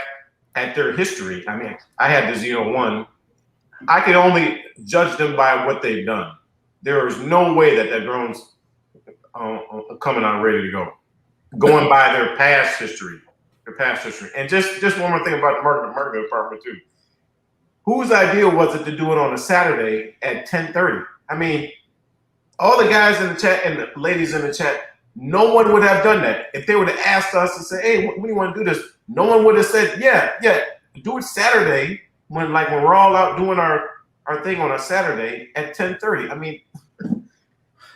at their history, I mean, I had the Zino 1. I could only judge them by what they've done. There is no way that drone's coming out ready to go, going by their past history. And just one more thing about the marketing department too. Whose idea was it to do it on a Saturday at 10:30? I mean, all the guys in the chat and the ladies in the chat, no one would have done that. If they would have asked us to say, hey, when do you want to do this? No one would have said, yeah, do it Saturday when we're all out doing our thing on a Saturday at 10:30. I mean,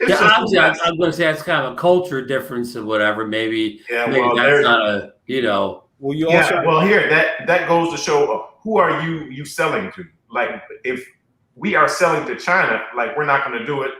obviously, I'm going to say that's kind of a culture difference or whatever. Maybe that's not a, Well, you also well, here that goes to show who are you selling to? Like, if we are selling to China, we're not going to do it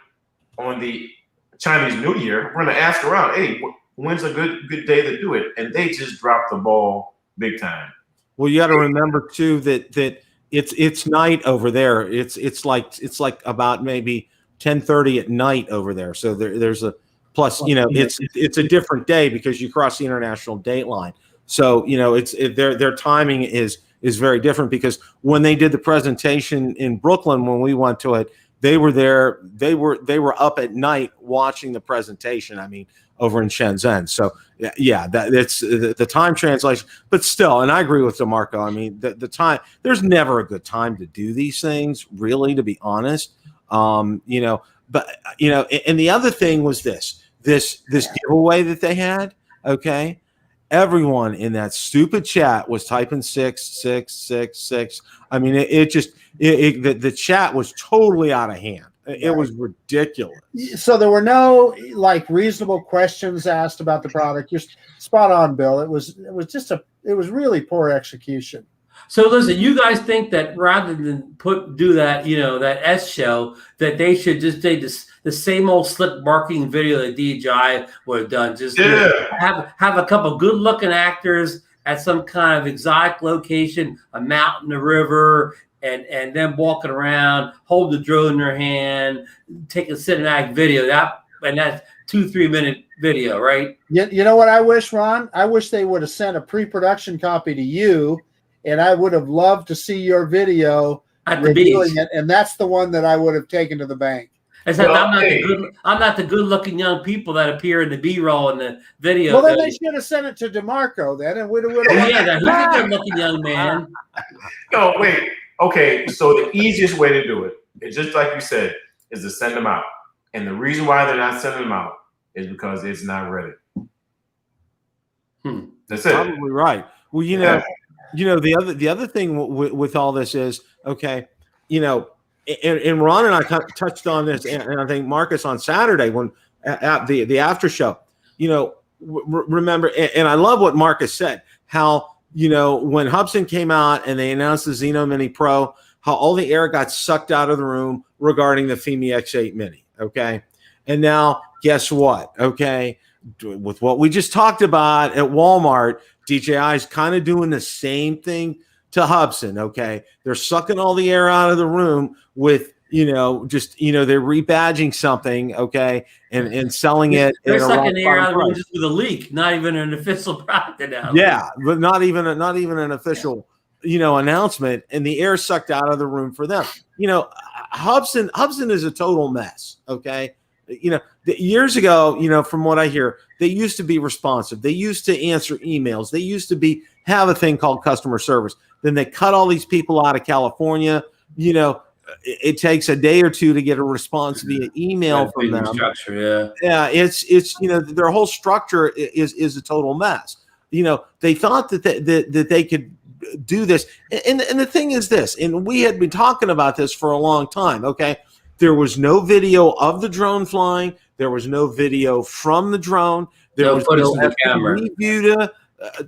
on the Chinese New Year. We're going to ask around, hey, when's a good day to do it? And they just dropped the ball big time. Well, you got to remember too that it's night over there. It's like about maybe 10:30 at night over there. So there's a plus. It's a different day because you cross the international date line. So their timing is very different, because when they did the presentation in Brooklyn, when we went to it, they were there. They were up at night watching the presentation. I mean, over in Shenzhen. So yeah, it's the time translation, but still, and I agree with DeMarco. I mean, the time, there's never a good time to do these things, really, to be honest. But and the other thing was this giveaway that they had. Okay. Everyone in that stupid chat was typing 66666. I mean, the chat was totally out of hand. It was ridiculous. So there were no like reasonable questions asked about the product. You're spot on, Bill. It was really poor execution. So listen, you guys think that rather than do that, that S show, that they should just take the same old slick marketing video that DJI would have done. Just have a couple good looking actors at some kind of exotic location, a mountain, a river, and them walking around, hold the drone in their hand, take a cinematic video. That's 2-3 minute video, right? You know what I wish, Ron? I wish they would have sent a pre-production copy to you, and I would have loved to see your video at the beach. And that's the one that I would have taken to the bank. Except I'm not the good-looking young people that appear in the B-roll and the video. Well, then they should have sent it to DeMarco then, and would have. Yeah, he's a good-looking young man. No, wait. Okay, so the easiest way to do it is just like you said, is to send them out. And the reason why they're not sending them out is because it's not ready. That's it. Probably right. Well, the other thing with all this is, okay, and Ron and I touched on this, and I think Marcus on Saturday when at the after show, remember, and I love what Marcus said, how when Hubsan came out and they announced the Zino Mini Pro, how all the air got sucked out of the room regarding the Fimi X8 Mini. Okay. And now guess what? Okay. With what we just talked about at Walmart, DJI is kind of doing the same thing to Hubsan. Okay. They're sucking all the air out of the room with, they're rebadging something. Okay. And selling it. They're sucking the air out of the room just with a leak, not even an official product announcement. Yeah. But not even an official, announcement, and the air sucked out of the room for them. Hubsan is a total mess. Okay. Years ago, from what I hear, they used to be responsive. They used to answer emails. They used to have a thing called customer service. Then they cut all these people out of California. It takes a day or two to get a response via email from them. Structure, yeah. It's their whole structure is a total mess. They thought that they could do this, and the thing is this, and we had been talking about this for a long time. Okay, there was no video of the drone flying. There was no video from the drone. There was no view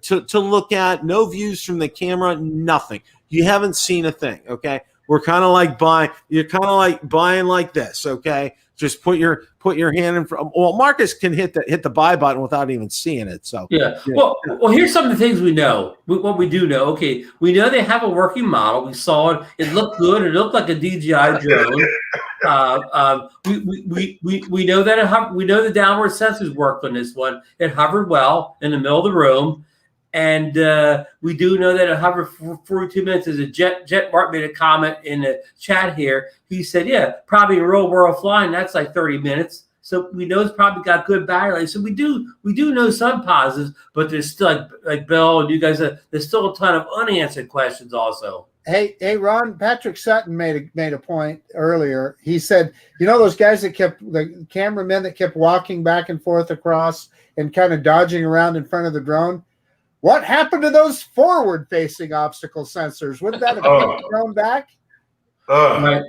to look at. No views from the camera. Nothing. You haven't seen a thing. Okay. We're kind of like buying. You're kind of like buying like this, okay? Just put your hand in front. Well, Marcus can hit the buy button without even seeing it. So yeah. Well, here's some of the things we know. What we do know. Okay, we know they have a working model. We saw it. It looked good. It looked like a DJI drone. We know that we know the downward sensors worked on this one. It hovered well in the middle of the room. And we do know that it hovered for 42 minutes. As Jet Mark made a comment in the chat here. He said, yeah, probably in real world flying, that's like 30 minutes. So we know it's probably got good battery life. So we do know some positives, but there's still like Bill and you guys, there's still a ton of unanswered questions also. Hey, Ron, Patrick Sutton made a point earlier. He said, those guys the cameramen that kept walking back and forth across and kind of dodging around in front of the drone. What happened to those forward-facing obstacle sensors? Wouldn't that have kept the drone back?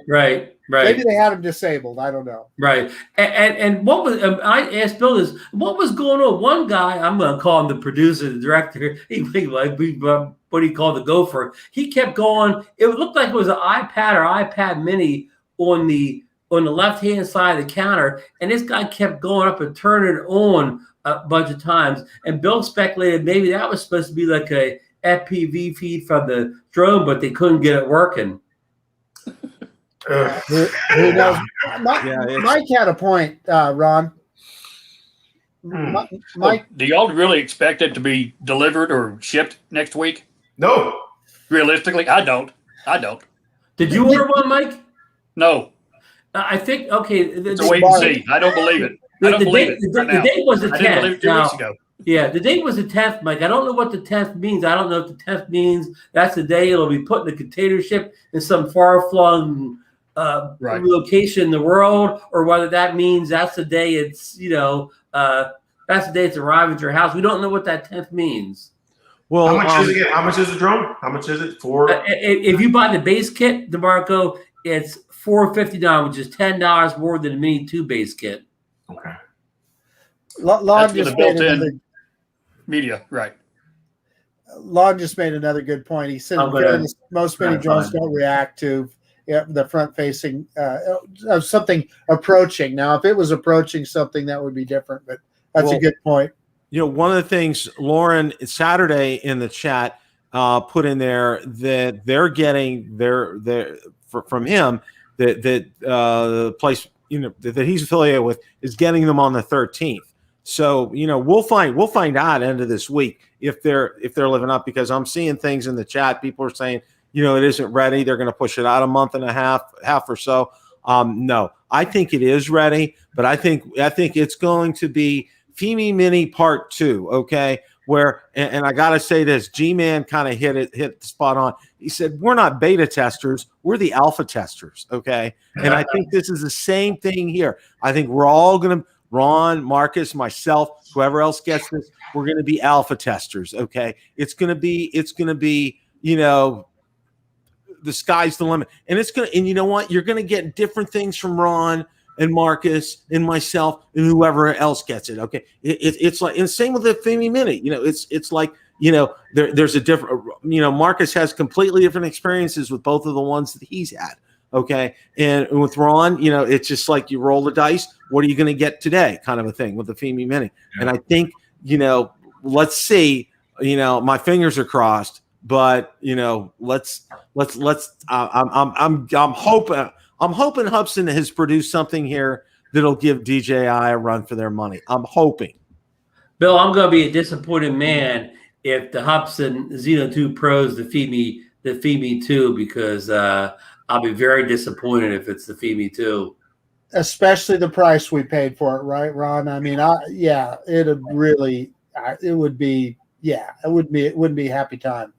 Right. Maybe they had them disabled. I don't know. Right. And what was I asked Bill this? What was going on? One guy, I'm going to call him the producer, the director. What he called the gopher. He kept going. It looked like it was an iPad or iPad Mini on the left-hand side of the counter, and this guy kept going up and turning it on a bunch of times. And Bill speculated maybe that was supposed to be like a FPV feed from the drone, but they couldn't get it working. Who knows? Mike had a point, Ron. Mike, do y'all really expect it to be delivered or shipped next week? No. Realistically, I don't. Did you order one, Mike? No. I think okay. It's a wait and see. I don't believe it. I don't believe it. The date was the 10th. I didn't believe it 2 weeks ago. Yeah, the date was the 10th, Mike. I don't know what the 10th means. I don't know if the 10th means that's the day it'll be put in a container ship in some far-flung location in the world, or whether that means that's the day it's, that's the day it's arriving at your house. We don't know what that 10th means. Well, how much is it again? How much is a drone? How much is it for? If you buy the base kit, DeMarco, it's $459, which is $10 more than the Mini 2 base kit. Okay. That's with the built-in media, right? Lon just made another good point. He said most mini drones don't react to the front-facing of something approaching. Now, if it was approaching something, that would be different. But that's a good point. One of the things Lauren Saturday in the chat put in there that they're getting from him that the place that he's affiliated with is getting them on the 13th. So we'll find out end of this week if they're living up, because I'm seeing things in the chat. People are saying it isn't ready. They're going to push it out a month and a half or so. No, I think it is ready, but I think it's going to be Fimi MIni Part 2. Okay, where and I gotta say this, G-Man kind of hit the spot on. He said we're not beta testers, we're the alpha testers. Okay, and I think this is the same thing here. I think we're all gonna. Ron, Marcus, myself, whoever else gets this, we're going to be alpha testers. Okay. It's going to be, the sky's the limit. And you know what? You're going to get different things from Ron and Marcus and myself and whoever else gets it. Okay. It's like, and same with the Fimi MIni, it's like, there's a different, Marcus has completely different experiences with both of the ones that he's had. Okay. And with Ron, it's just like you roll the dice. What are you going to get today? Kind of a thing with the Fimi MIni. Yeah. And I think, let's see, my fingers are crossed, but let's I'm hoping Hubsan has produced something here that'll give DJI a run for their money. I'm hoping. Bill, I'm going to be a disappointed man if the Hubsan Zino 2 Pros, the Fimi 2, because I'll be very disappointed if it's the Fimi 2. Especially the price we paid for it, right, Ron? I mean, it wouldn't be a happy time.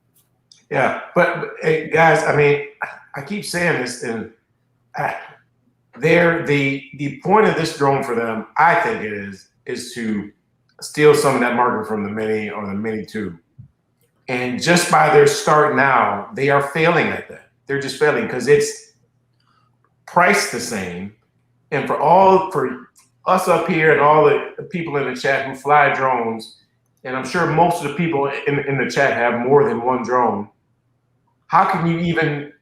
Yeah, but hey, guys, I mean, I keep saying this, and the point of this drone for them, I think it is to steal some of that market from the Mini or the Mini 2. And just by their start now, they are failing at that. They're just failing because it's priced the same. And for us up here and all the people in the chat who fly drones, and I'm sure most of the people in the chat have more than one drone, how can you even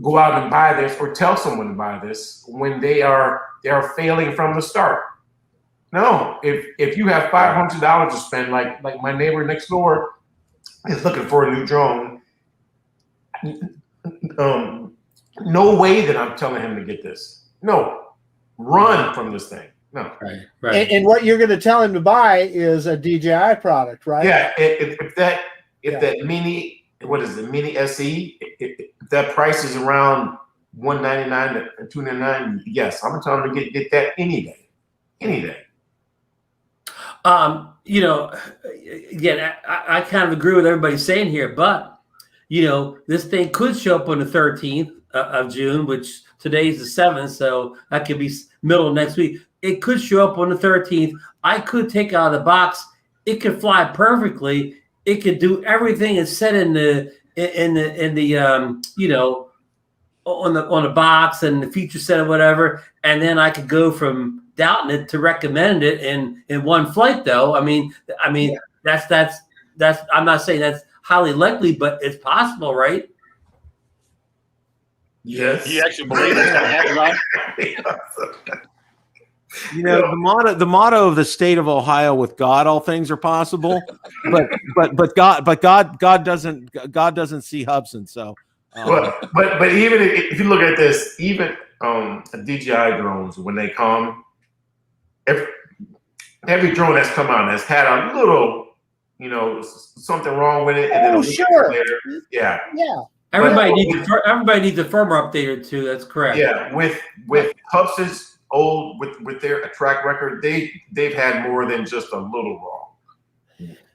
go out and buy this or tell someone to buy this when they are failing from the start? No, if you have $500 to spend, like my neighbor next door is looking for a new drone, no way that I'm telling him to get this. No, run from this thing. No. Right. And what you're going to tell him to buy is a DJI product, right? Yeah. If that Mini, what is it, Mini SE? If that price is around $199 to $299, yes, I'm telling him to get that any day. Any day. Again, I kind of agree with everybody saying here, but this thing could show up on the 13th of June, which today's the 7th, so that could be middle of next week. It could show up on the 13th. I could take it out of the box. It could fly perfectly. It could do everything it's said in the on the box and the feature set or whatever, and then I could go from doubting it to recommend it in one flight. Though I mean, that's I'm not saying that's highly likely, but it's possible, right? Yes. You actually believe that's going to happen, right? The motto of the state of Ohio, with God all things are possible, but God doesn't see Hubsan. So, but even if you look at this, even DJI drones, when they come, every drone that's come out has had a little, something wrong with it, and then a week later, yeah. Everybody needs a firmware update or two. That's correct. Yeah, with Hubsan's old with their track record, they've had more than just a little wrong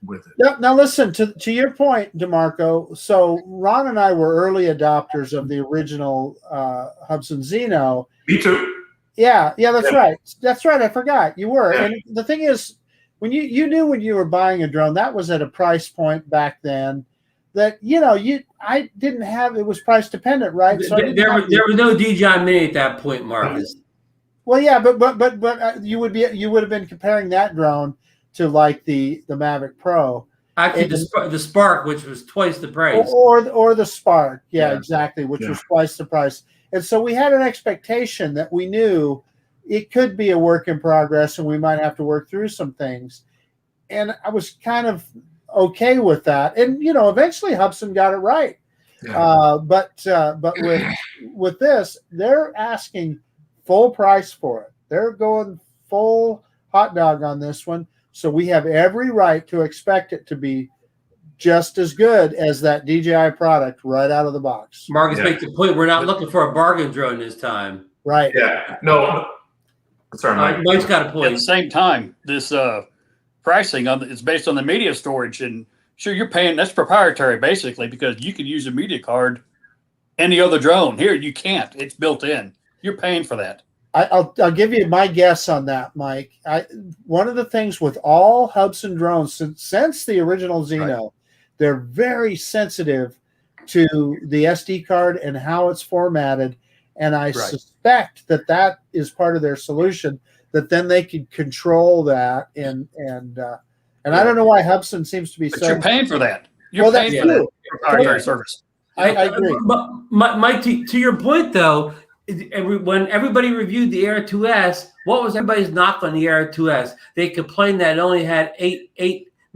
with it. Now listen to your point, DeMarco. So Ron and I were early adopters of the original Hubsan Zino. Me too. Yeah, that's right. That's right. I forgot you were. Yeah. And the thing is, when you knew when you were buying a drone, that was at a price point back then that I didn't have. It was price dependent, right? So there was no DJI Mini at that point, Marcus. Well, yeah, but you would have been comparing that drone to like the Mavic Pro. Actually, the Spark, which was twice the price, or the Spark, yeah. Exactly, which was twice the price. And so we had an expectation that we knew it could be a work in progress and we might have to work through some things. And I was kind of okay with that. And, eventually Hubsan got it right. Yeah. But with this, they're asking full price for it. They're going full hot dog on this one. So we have every right to expect it to be just as good as that DJI product right out of the box. Marcus makes the point. We're not looking for a bargain drone this time. Right. Yeah. No. Sorry, Mike. Mike's got a point. At the same time, this pricing is based on the media storage, and sure, you're paying. That's proprietary, basically, because you can use a media card any other drone. Here, you can't. It's built in. You're paying for that. I'll give you my guess on that, Mike. One of the things with all Hubsan drones since the original Zino. Right. They're very sensitive to the SD card and how it's formatted. And I suspect that is part of their solution, that then they can control that. And I don't know why Hubsan seems to be but you're paying for that. You're paying for that proprietary service. I agree. But Mike, to your point, though, when everybody reviewed the Air 2S, what was everybody's knock on the Air 2S? They complained that it only had 8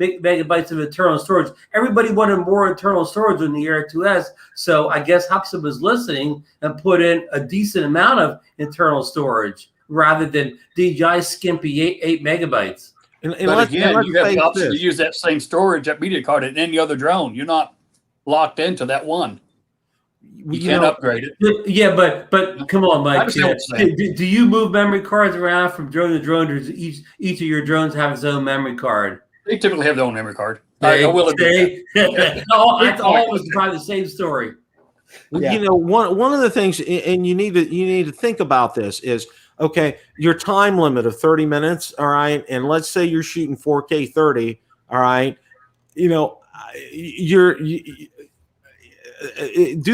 megabytes of internal storage. Everybody wanted more internal storage on the Air 2S, so I guess Hubsan was listening and put in a decent amount of internal storage rather than DJI's skimpy 8 megabytes. But again, you have the option to use that same storage, that media card, in any other drone. You're not locked into that one. You can't upgrade it. Yeah, but come on, Mike. Do you move memory cards around from drone to drone, or does each of your drones have its own memory card? They typically have their own memory card. I will agree. That's always probably the same story. Yeah. One of the things, and you need to think about this is, okay, your time limit of 30 minutes, all right, and let's say you're shooting 4K 30, all right, do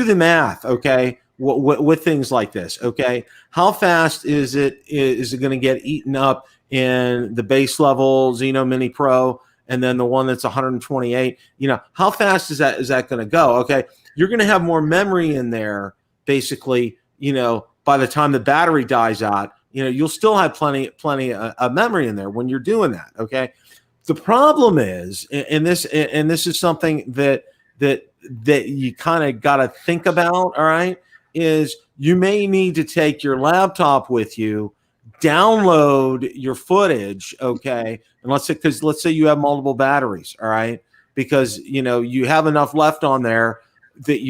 the math, okay, with things like this, okay? How fast is it going to get eaten up in the base level Zino Mini Pro and then the one that's 128? How fast is that going to go? Okay, you're going to have more memory in there, basically. By the time the battery dies out, you'll still have plenty of memory in there when you're doing that. Okay, the problem is, and this is something that you kind of got to think about, all right, is you may need to take your laptop with you, download your footage, okay, and let's say you have multiple batteries, all right, because you have enough left on there that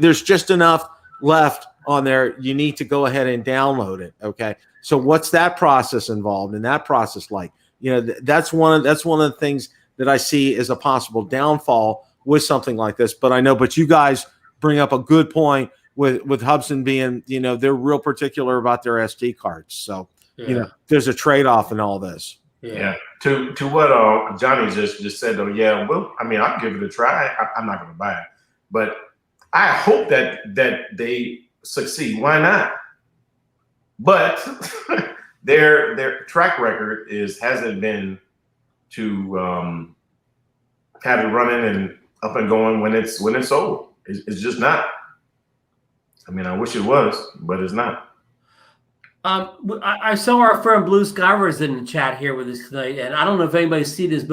there's just enough left on there. You need to go ahead and download it, okay. So what's that process involved in that process like? That's one of the things that I see as a possible downfall with something like this. But you guys bring up a good point with Hubsan being, they're real particular about their SD cards. So, there's a trade-off in all this. Yeah. To what Johnny just said, though, I'll give it a try. I'm not going to buy it. But I hope that they succeed. Why not? But their track record hasn't been to have it running and up and going when it's sold. It's just not. I wish it was, but it's not. I saw our friend Blue Skywars in the chat here with us tonight, and I don't know if anybody's seen his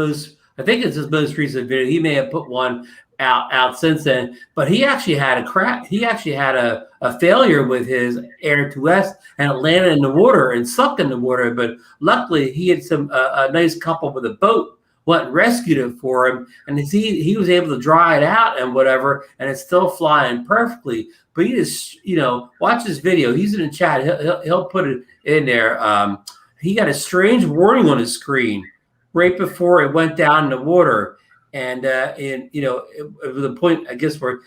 I think it's his most recent video. He may have put one out since then, but he actually had a failure with his Air 2S, and it landed in the water and sucked in the water. But luckily, he had a nice couple with a boat went and rescued it for him, and he was able to dry it out and whatever, and it's still flying perfectly. But he just, watch this video. He's in the chat. He'll put it in there. He got a strange warning on his screen right before it went down in the water, and it was a point, I guess, where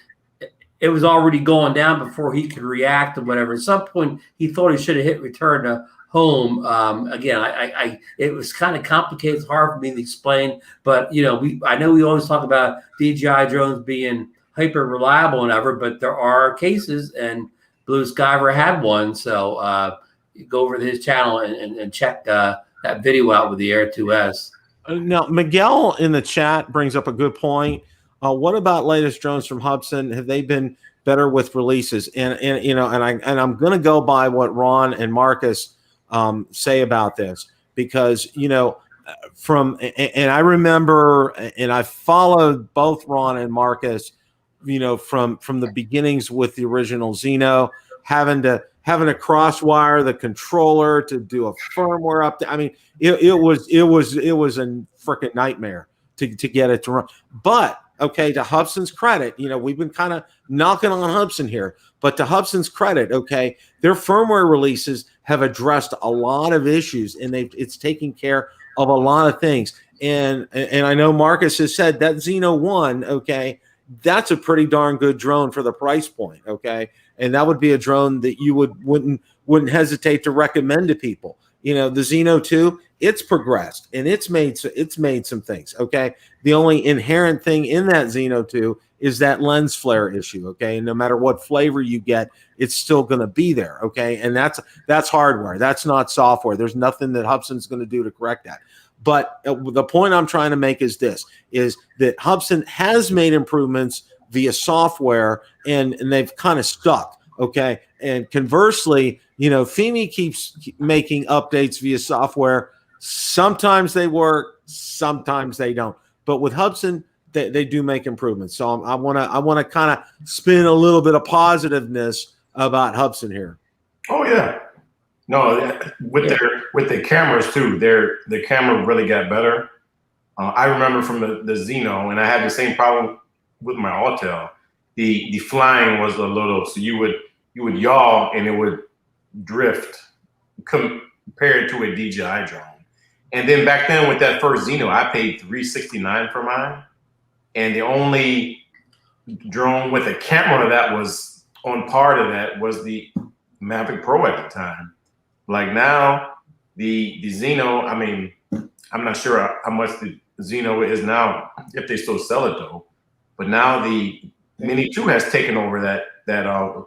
it was already going down before he could react or whatever. At some point, he thought he should have hit return to home. Again, it was kind of complicated. It's hard for me to explain, but I know we always talk about DJI drones being hyper reliable and ever, but there are cases, and Blue Skyver had one. So go over to his channel and check that video out with the Air 2S. Now, Miguel in the chat brings up a good point. What about latest drones from Hubsan? Have they been better with releases? And I'm going to go by what Ron and Marcus say about this, because I remember, and I followed both Ron and Marcus, from the beginnings with the original Zino, having to crosswire the controller to do a firmware update. I mean, it was a freaking nightmare to get it to run. But okay, to Hubsan's credit, we've been kind of knocking on Hubsan here, but to Hubsan's credit, okay, their firmware releases have addressed a lot of issues, and it's taking care of a lot of things. And I know Marcus has said that Zino 1, okay, that's a pretty darn good drone for the price point, okay, and that would be a drone that you wouldn't hesitate to recommend to people. The Zino 2, it's progressed and it's made some things, okay. The only inherent thing in that Zino 2 is that lens flare issue, okay. And no matter what flavor you get, it's still going to be there, okay. And that's hardware. That's not software. There's nothing that Hubsan's going to do to correct that. But the point I'm trying to make is that Hubsan has made improvements via software, and they've kind of stuck, okay. And conversely, Fimi keeps making updates via software. Sometimes they work, sometimes they don't. But with Hubsan, they do make improvements. So I want to kind of spin a little bit of positiveness about Hubsan here. Oh yeah, no, with their cameras too. The camera really got better. I remember from the Zino, and I had the same problem with my Autel. The flying was a little, so you would yaw and it would drift compared to a DJI drone. And then back then with that first Zino, I paid $369 for mine. And the only drone with a camera that was on par to that was the Mavic Pro at the time. Like now, the Zino, I mean, I'm not sure how much the Zino is now, if they still sell it though. But now the Mini 2 has taken over that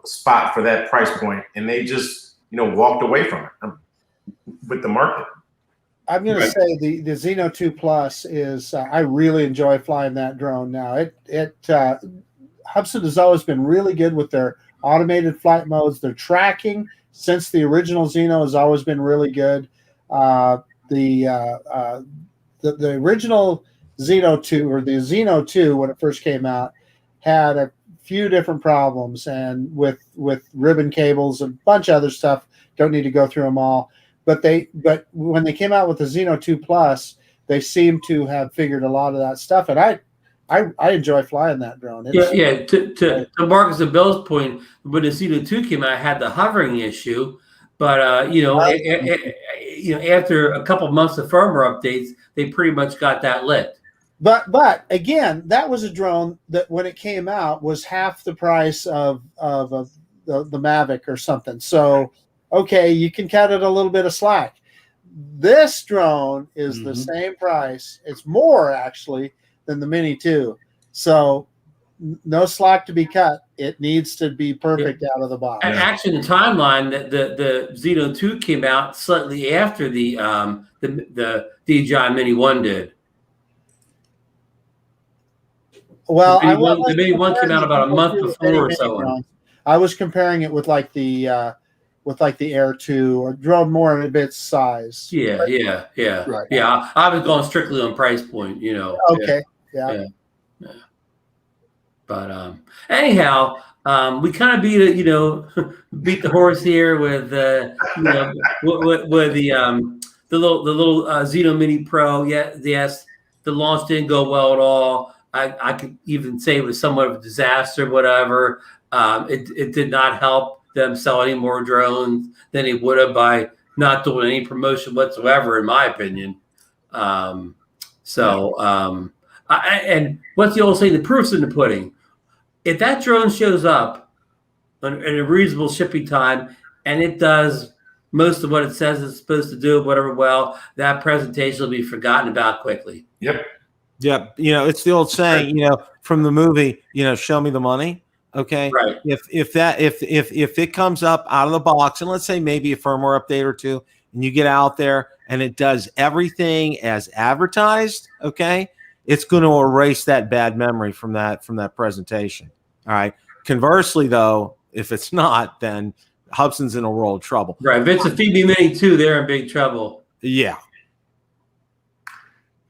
spot for that price point, and they just walked away from it with the market. I'm going to say the Zino 2 Plus is I really enjoy flying that drone now. Hubsan has always been really good with their automated flight modes. Their tracking since the original Zino has always been really good. The original Zino 2, or the Zino 2 when it first came out, had a few different problems, and with ribbon cables and a bunch of other stuff. Don't need to go through them all. But when they came out with the Zino 2 Plus, they seem to have figured a lot of that stuff, and I enjoy flying that drone. To Marcus and Bill's point, when the Zino 2 came out, it had the hovering issue, but after a couple of months of firmware updates, they pretty much got that lit. But again, that was a drone that when it came out was half the price of the Mavic or something. So okay, you can cut it a little bit of slack. This drone is the same price. It's more actually than the Mini 2. So no slack to be cut. It needs to be perfect out of the box. And actually, the timeline, the Zino 2 came out slightly after the DJI Mini 1 did. Well, the Mini 1 came out about a month before or so. I was comparing it with like the Air 2, or drone more in a bit size. Yeah. Right. Yeah, I was going strictly on price point, Okay. Yeah. But anyhow, we kind of beat the horse here with with the little Zino Mini Pro. Yeah, yes, the launch didn't go well at all. I could even say it was somewhat of a disaster, whatever. It did not help them sell any more drones than it would have by not doing any promotion whatsoever, in my opinion. And what's the old saying? The proof's in the pudding. If that drone shows up in a reasonable shipping time and it does most of what it says it's supposed to do, whatever, well, that presentation will be forgotten about quickly. Yep. Yep. It's the old saying, from the movie, show me the money. Okay. Right. If it comes up out of the box, and let's say maybe a firmware update or two, and you get out there and it does everything as advertised, okay, it's going to erase that bad memory from that presentation. All right. Conversely, though, if it's not, then Hubsan's in a world of trouble. Right. If it's a Fimi MIni too, they're in big trouble. Yeah.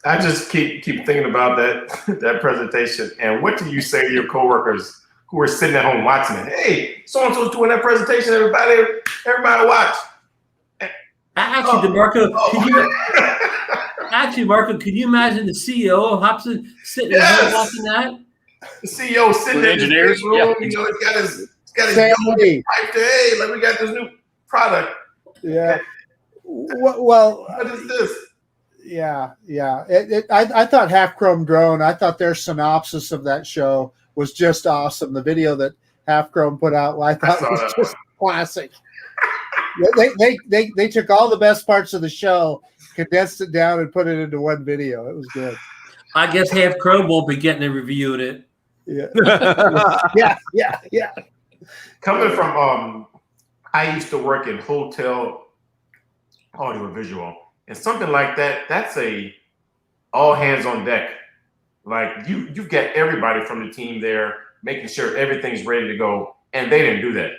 I just keep thinking about that presentation. And what do you say to your coworkers who are sitting at home watching it? Hey, so-and-so's doing that presentation. Everybody watch. Actually, DeMarco, Marco, can you imagine the CEO of Hubsan sitting at home watching that? The CEO sitting in his room, yeah. he's got his pipe there. Hey, like, we got this new product. Yeah. Well, what is this? Yeah. I thought Half Chrome Drone, I thought their synopsis of that show was just awesome. The video that Half Chrome put out, I thought was just classic. They took all the best parts of the show, condensed it down, and put it into one video. It was good. I guess Half Chrome won't be getting to review it. Yeah. Yeah. Coming from, I used to work in hotel audio and visual, and something like that, that's a all hands on deck. Like you've got everybody from the team there making sure everything's ready to go, and they didn't do that.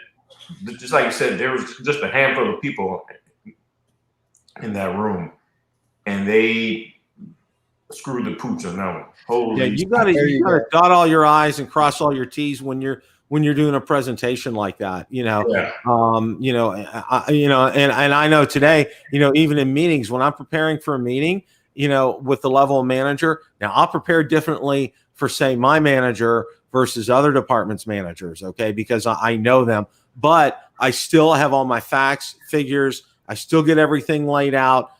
Just like you said, there was just a handful of people in that room, and they screwed the pooch on that one. Holy, you gotta dot all your I's and cross all your T's when you're doing a presentation like that. Yeah. And I know today, even in meetings, when I'm preparing for a meeting, with the level of manager, now I'll prepare differently for, say, my manager versus other departments' managers, okay, because I know them, but I still have all my facts, figures. I still get everything laid out,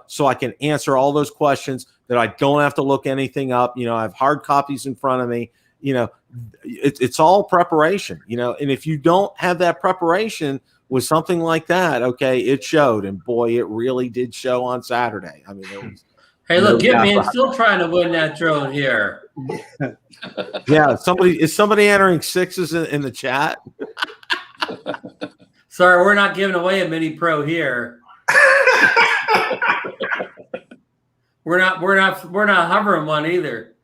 so I can answer all those questions that I don't have to look anything up. I have hard copies in front of me. It's all preparation, and if you don't have that preparation with something like that, okay, it showed, and boy, it really did show on Saturday. I mean, it was. Hey, look, Get Man still trying to win that drone here. Yeah, is somebody entering sixes in the chat? Sorry, we're not giving away a Mini Pro here. We're not hovering one either.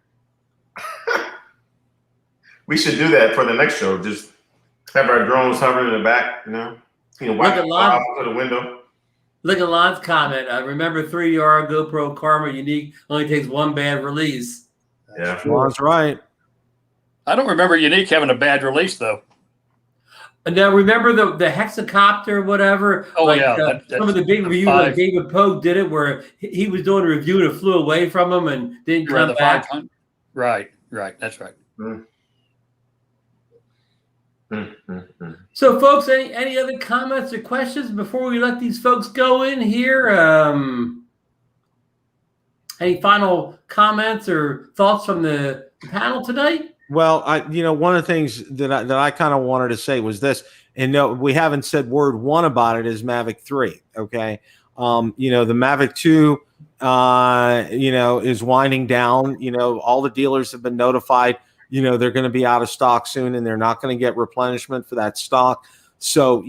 We should do that for the next show. Just have our drones hovering in the back, watch out to the window. Look at Lon's comment. Remember 3R GoPro Karma Unique only takes one bad release. Yeah, Lon's right. I don't remember Unique having a bad release though. Now remember the hexacopter, whatever. Oh, yeah, some of the big reviews, like David Pogue did it, where he was doing a review and it flew away from him and didn't come back. Right. That's right. So, folks, any other comments or questions before we let these folks go in here? Any final comments or thoughts from the panel tonight? Well, one of the things that I kind of wanted to say was this, and no, we haven't said word one about it, is Mavic 3. Okay. The Mavic 2, is winding down. All the dealers have been notified, they're going to be out of stock soon, and they're not going to get replenishment for that stock. So,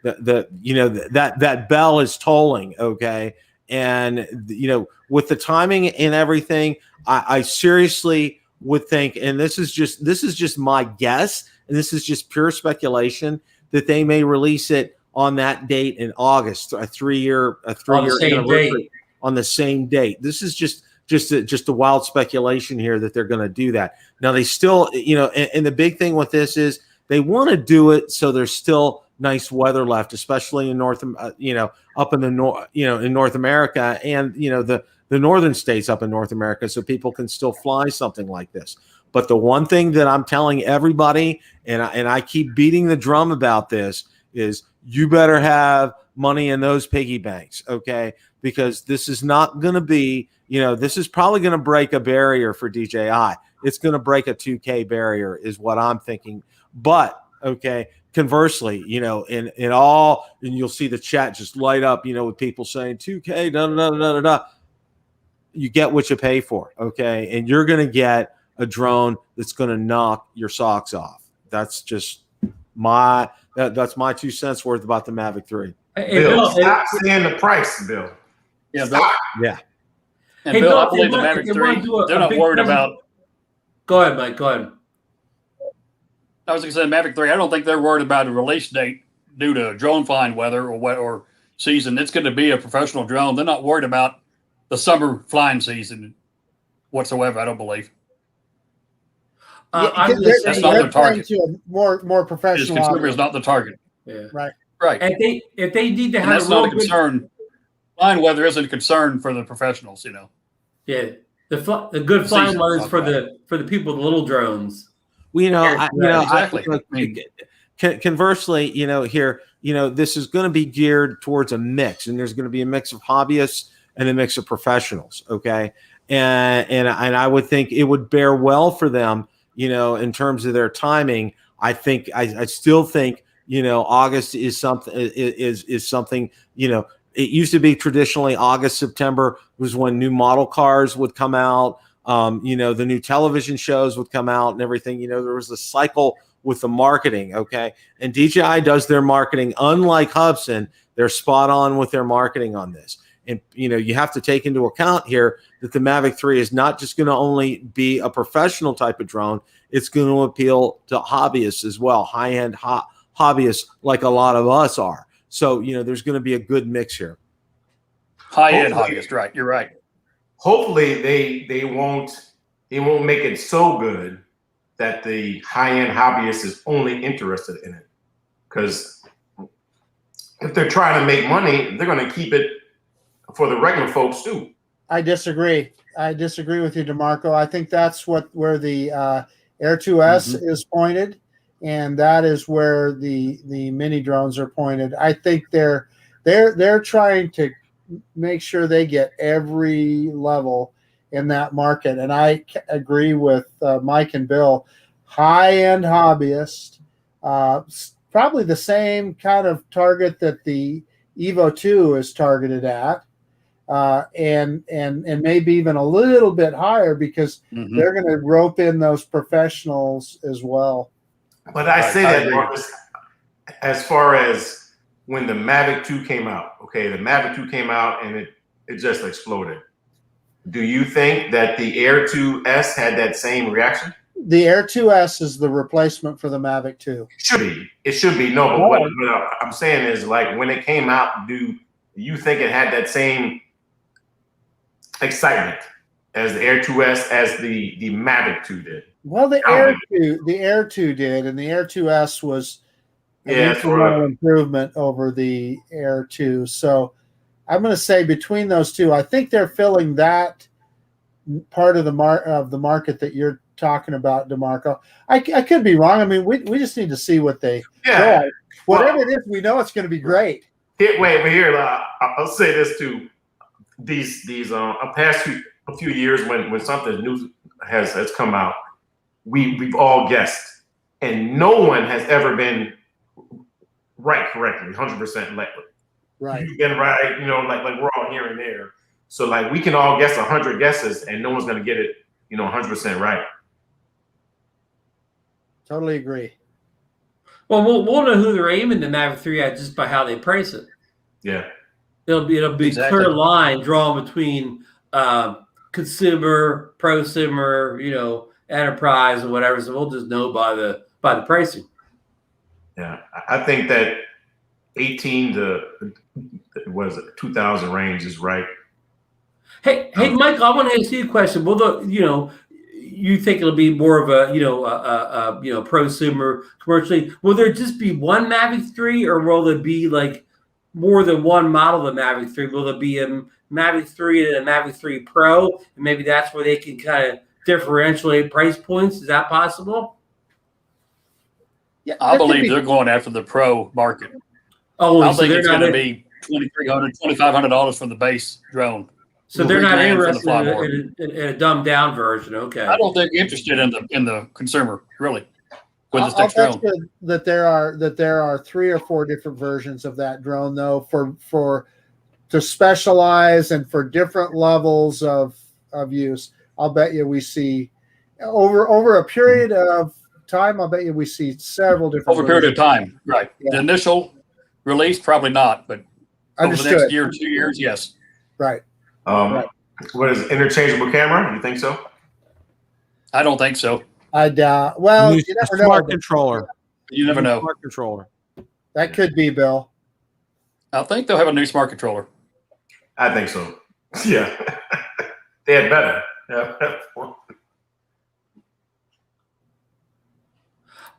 that bell is tolling. Okay. And, with the timing and everything, I seriously would think, and this is just my guess, and this is just pure speculation, that they may release it on that date in August, a three-year anniversary on the same date. This is just a wild speculation here that they're going to do that. Now they still, and the big thing with this is they want to do it so there's still nice weather left, especially in up in the north, in North America, and the the northern states up in North America, so people can still fly something like this. But the one thing that I'm telling everybody, and I keep beating the drum about this, is you better have money in those piggy banks, okay? Because this is not going to be, this is probably going to break a barrier for DJI. It's going to break a 2K barrier is what I'm thinking. But, okay, conversely, and you'll see the chat just light up, with people saying 2K, da-da-da-da-da-da. You get what you pay for, okay? And you're going to get a drone that's going to knock your socks off. That's just that's my 2 cents worth about the Mavic 3. Bill, stop saying the price, Bill. Yeah, Bill. Yeah. And Bill, I believe the Mavic 3, they're not worried about. Go ahead, Mike. Go ahead. I was going to say Mavic 3, I don't think they're worried about a release date due to drone flying weather or season. It's going to be a professional drone. They're not worried about the summer flying season whatsoever, I don't believe. That's not their target. To a more professional. Consumer is not the target. Yeah. Right. And if they need to have, that's not a concern. Flying weather isn't a concern for the professionals, Yeah, the good flying weather is for the people with little drones. Well, exactly. Conversely, here, this is going to be geared towards a mix, and there's going to be a mix of hobbyists and a mix of professionals. Okay, and I would think it would bear well for them, in terms of their timing. I still think, August is something is something, it used to be traditionally August, September was when new model cars would come out. The new television shows would come out and everything. There was a cycle with the marketing. Okay. And DJI does their marketing, unlike Hubsan, they're spot on with their marketing on this. And, you have to take into account here that the Mavic 3 is not just going to only be a professional type of drone. It's going to appeal to hobbyists as well, high-end hobbyists like a lot of us are. So, there's going to be a good mix here. High-end hobbyist, right? You're right. Hopefully they won't make it so good that the high-end hobbyist is only interested in it. Because if they're trying to make money, they're going to keep it for the regular folks too. I disagree. With you, DeMarco. I think that's where the Air 2S is pointed, and that is where the mini drones are pointed. I think they're trying to make sure they get every level in that market. And I agree with Mike and Bill. High-end hobbyist, probably the same kind of target that the Evo 2 is targeted at, and maybe even a little bit higher because they're going to rope in those professionals as well. But I say that, Marcus, as far as when the Mavic 2 came out, okay, the Mavic 2 came out and it just exploded. Do you think that the Air 2S had that same reaction? The Air 2S is the replacement for the Mavic 2. It should be. No, but what I'm saying is, like, when it came out, do you think it had that same excitement as the Air 2S as the Mavic 2 did? Well, the Air 2 did, and the Air 2S was an incremental improvement over the Air 2. So I'm going to say between those two, I think they're filling that part of the market that you're talking about, DeMarco. I could be wrong. I mean, we just need to see what they do. Whatever it is, we know it's going to be great. I'll say this too. These past a few years when something new has come out, we've all guessed, and no one has ever been right correctly, 100% right. You've been right, like we're all here and there. So like we can all guess 100 guesses, and no one's going to get it, 100% right. Totally agree. Well, we'll know who they're aiming the Mavic 3 at just by how they price it. Yeah. It'll be exactly. Clear line drawn between consumer, prosumer, enterprise, or whatever. So we'll just know by the pricing. Yeah, I think that 18 to 2,000 range is right. Hey, Mike, I want to ask you a question. Will you think it'll be more of a prosumer commercially? Will there just be one Mavic 3, or will there be like more than one model of the Mavic 3? Will there be Mavic 3 and the Mavic 3 Pro, and maybe that's where they can kind of differentiate price points. Is that possible? Yeah, I believe they're going after the pro market. Oh, I so think they're it's not going to be $2,300, $2,500 for the base drone. so they're not $3,000 for the interested fly more. in a dumbed down version. Okay. I don't think they're interested in the consumer really with this I'll next drone. bet you that there are 3 or 4 different versions of that drone, though, for to specialize and for different levels of use. I'll bet you we see over a period of time. I'll bet you we see several different Over a period of time, right? Yeah. The initial release probably not, but over the Understood. next year, 2 years, yes. Right. What is it, interchangeable camera? You think so? I don't think so. I doubt. Well, you never know. Smart controller. You never know. Smart controller. That could be, Bill. I think they'll have a new smart controller. I think so. Yeah, they had better. Yeah.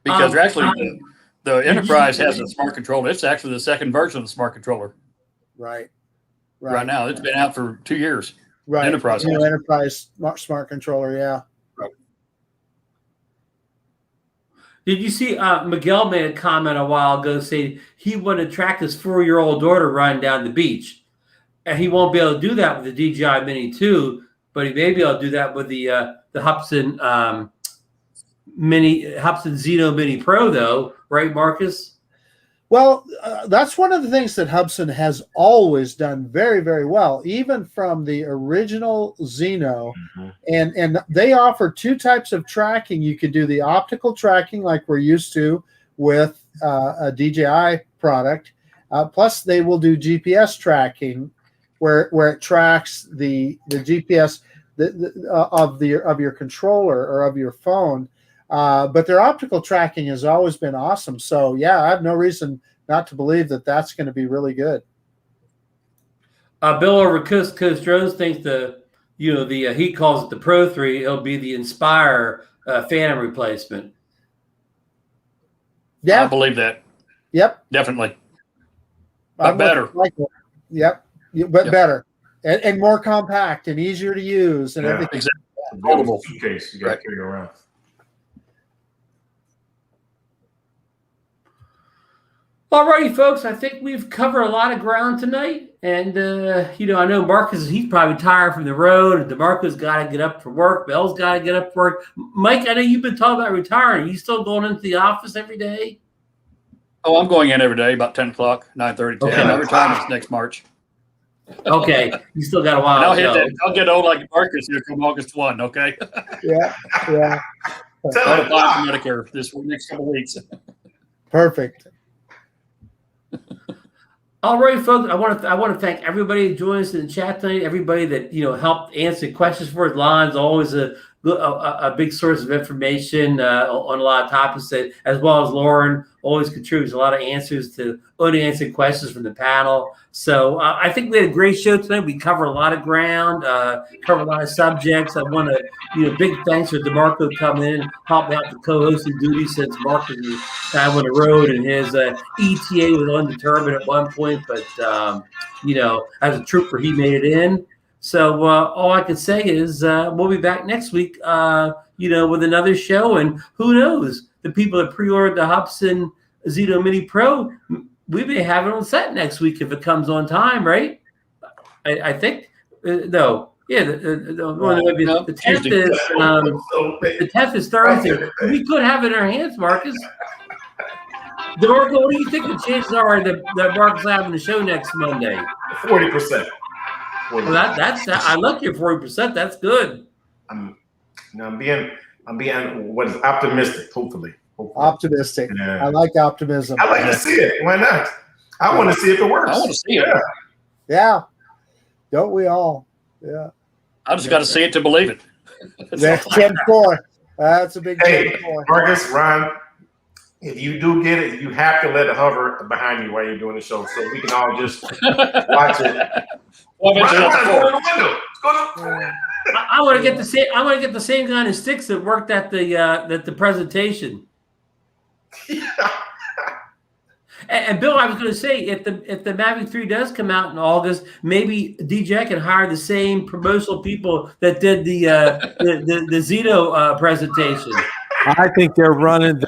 Because actually, the Enterprise has a smart controller. It's actually the second version of the smart controller Right. right now. It's been out for 2 years. Right. Enterprise. New Enterprise smart controller. Yeah. Did you see Miguel made a comment a while ago saying he wanted to track his 4-year-old daughter running down the beach, and he won't be able to do that with the DJI Mini 2, but he may be able to do that with the Hubsan Hubsan Zino Mini Pro, though, right, Marcus? Well, that's one of the things that Hubsan has always done very, very well, even from the original Zino. And they offer 2 types of tracking. You could do the optical tracking like we're used to with a DJI product. Plus, they will do GPS tracking where it tracks the GPS of your controller or of your phone. But their optical tracking has always been awesome. So, yeah, I have no reason not to believe that that's going to be really good. Bill over Coast Drones thinks he calls it the Pro 3. It'll be the Inspire Phantom replacement. Yeah. I believe that. Yep. Definitely. But better. Yep. But better. And more compact and easier to use and everything. Exactly. Foldable suitcase you got to carry around. All righty, folks. I think we've covered a lot of ground tonight. And, I know Marcus, he's probably tired from the road. And DeMarco's got to get up for work. Bell's got to get up for work. Mike, I know you've been talking about retiring. Are you still going into the office every day? Oh, I'm going in every day about 10 o'clock, 9:30, 10. Okay. My retirement's next March. Okay. You still got a while And to go. I'll get old like Marcus here come August 1, okay? Yeah. I'll apply for Medicare this next couple of weeks. Perfect. All right, folks. I want to thank everybody who joined us in the chat tonight. Everybody that helped answer questions for us. Lon's always a big source of information on a lot of topics. That, as well as Lauren, always contributes a lot of answers to unanswered questions from the panel. So I think we had a great show tonight. We covered a lot of ground, covered a lot of subjects. I want to, big thanks for DeMarco coming in, helping out the co-hosting duties since Marcus was kind of on the road and his ETA was undetermined at one point, but as a trooper, he made it in. So all I can say is we'll be back next week, with another show. And who knows, the people that pre-ordered the Hubsan Zino Mini Pro, we may have it on set next week if it comes on time, right? I think no. Yeah, the 10th is the 10th is Thursday. We could have it in our hands, Marcus. DeMarco, what do you think the chances are that Marcus is having the show next Monday? 40%. Well, that's I like your 40%. That's good. I'm being what is optimistic. Hopefully. Optimistic. Yeah. I like optimism. I like to see it. Why not? I want to see if it works. I want to see it. Yeah. Don't we all? Yeah. I just got to see it to believe it. That's 10-4. That's a big 10-4. Marcus, Ron, if you do get it, you have to let it hover behind you while you're doing the show, so we can all just watch it. Well, Ron, go in the window. I want to get the same. I want to get the same kind of sticks that worked at the presentation. And Bill, I was going to say, if the Mavic 3 does come out in August, maybe DJI can hire the same promotional people that did the Zino presentation. I think they're running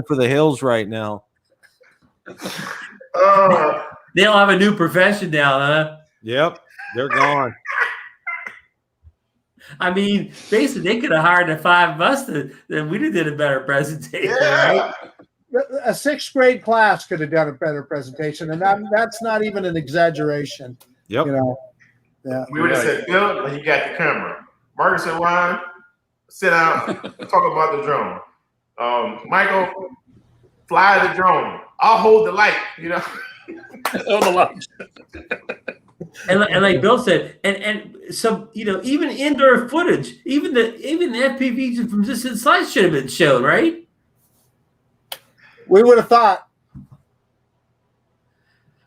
for the hills right now. They'll have a new profession now, huh? Yep, they're gone. I mean, basically, they could have hired the 5 of us, then we'd have did a better presentation, right? A 6th grade class could have done a better presentation, and that's not even an exaggeration. Yep. You know, yeah. We would have said, Bill, when you got the camera. Marcus and Ron, sit down, talk about the drone. Michael, fly the drone. I'll hold the light, you know. Hold the light. And like Bill said, and so, you know, even indoor footage, even the FPVs from just inside should have been shown, right? We would have thought.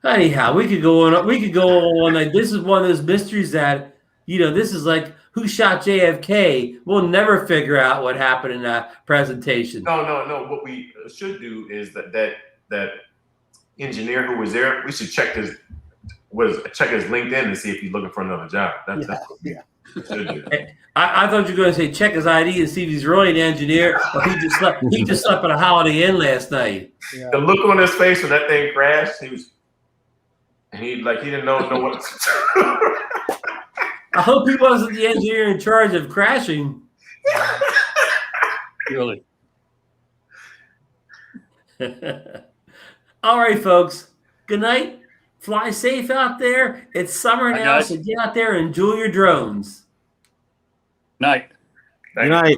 Anyhow, we could go on. Like, this is one of those mysteries that, you know, this is like who shot JFK. We'll never figure out what happened in that presentation. No. What we should do is that engineer who was there, we should check his LinkedIn and see if he's looking for another job. That's what we should do. I thought you were going to say check his ID and see if he's really an engineer, or he just slept at a Holiday Inn last night. Yeah. The look on his face when that thing crashed, he didn't know what. I hope he wasn't the engineer in charge of crashing. Really. All right, folks. Good night. Fly safe out there. It's summer Bye, now, guys. so get out there and enjoy your drones. Night. Good night.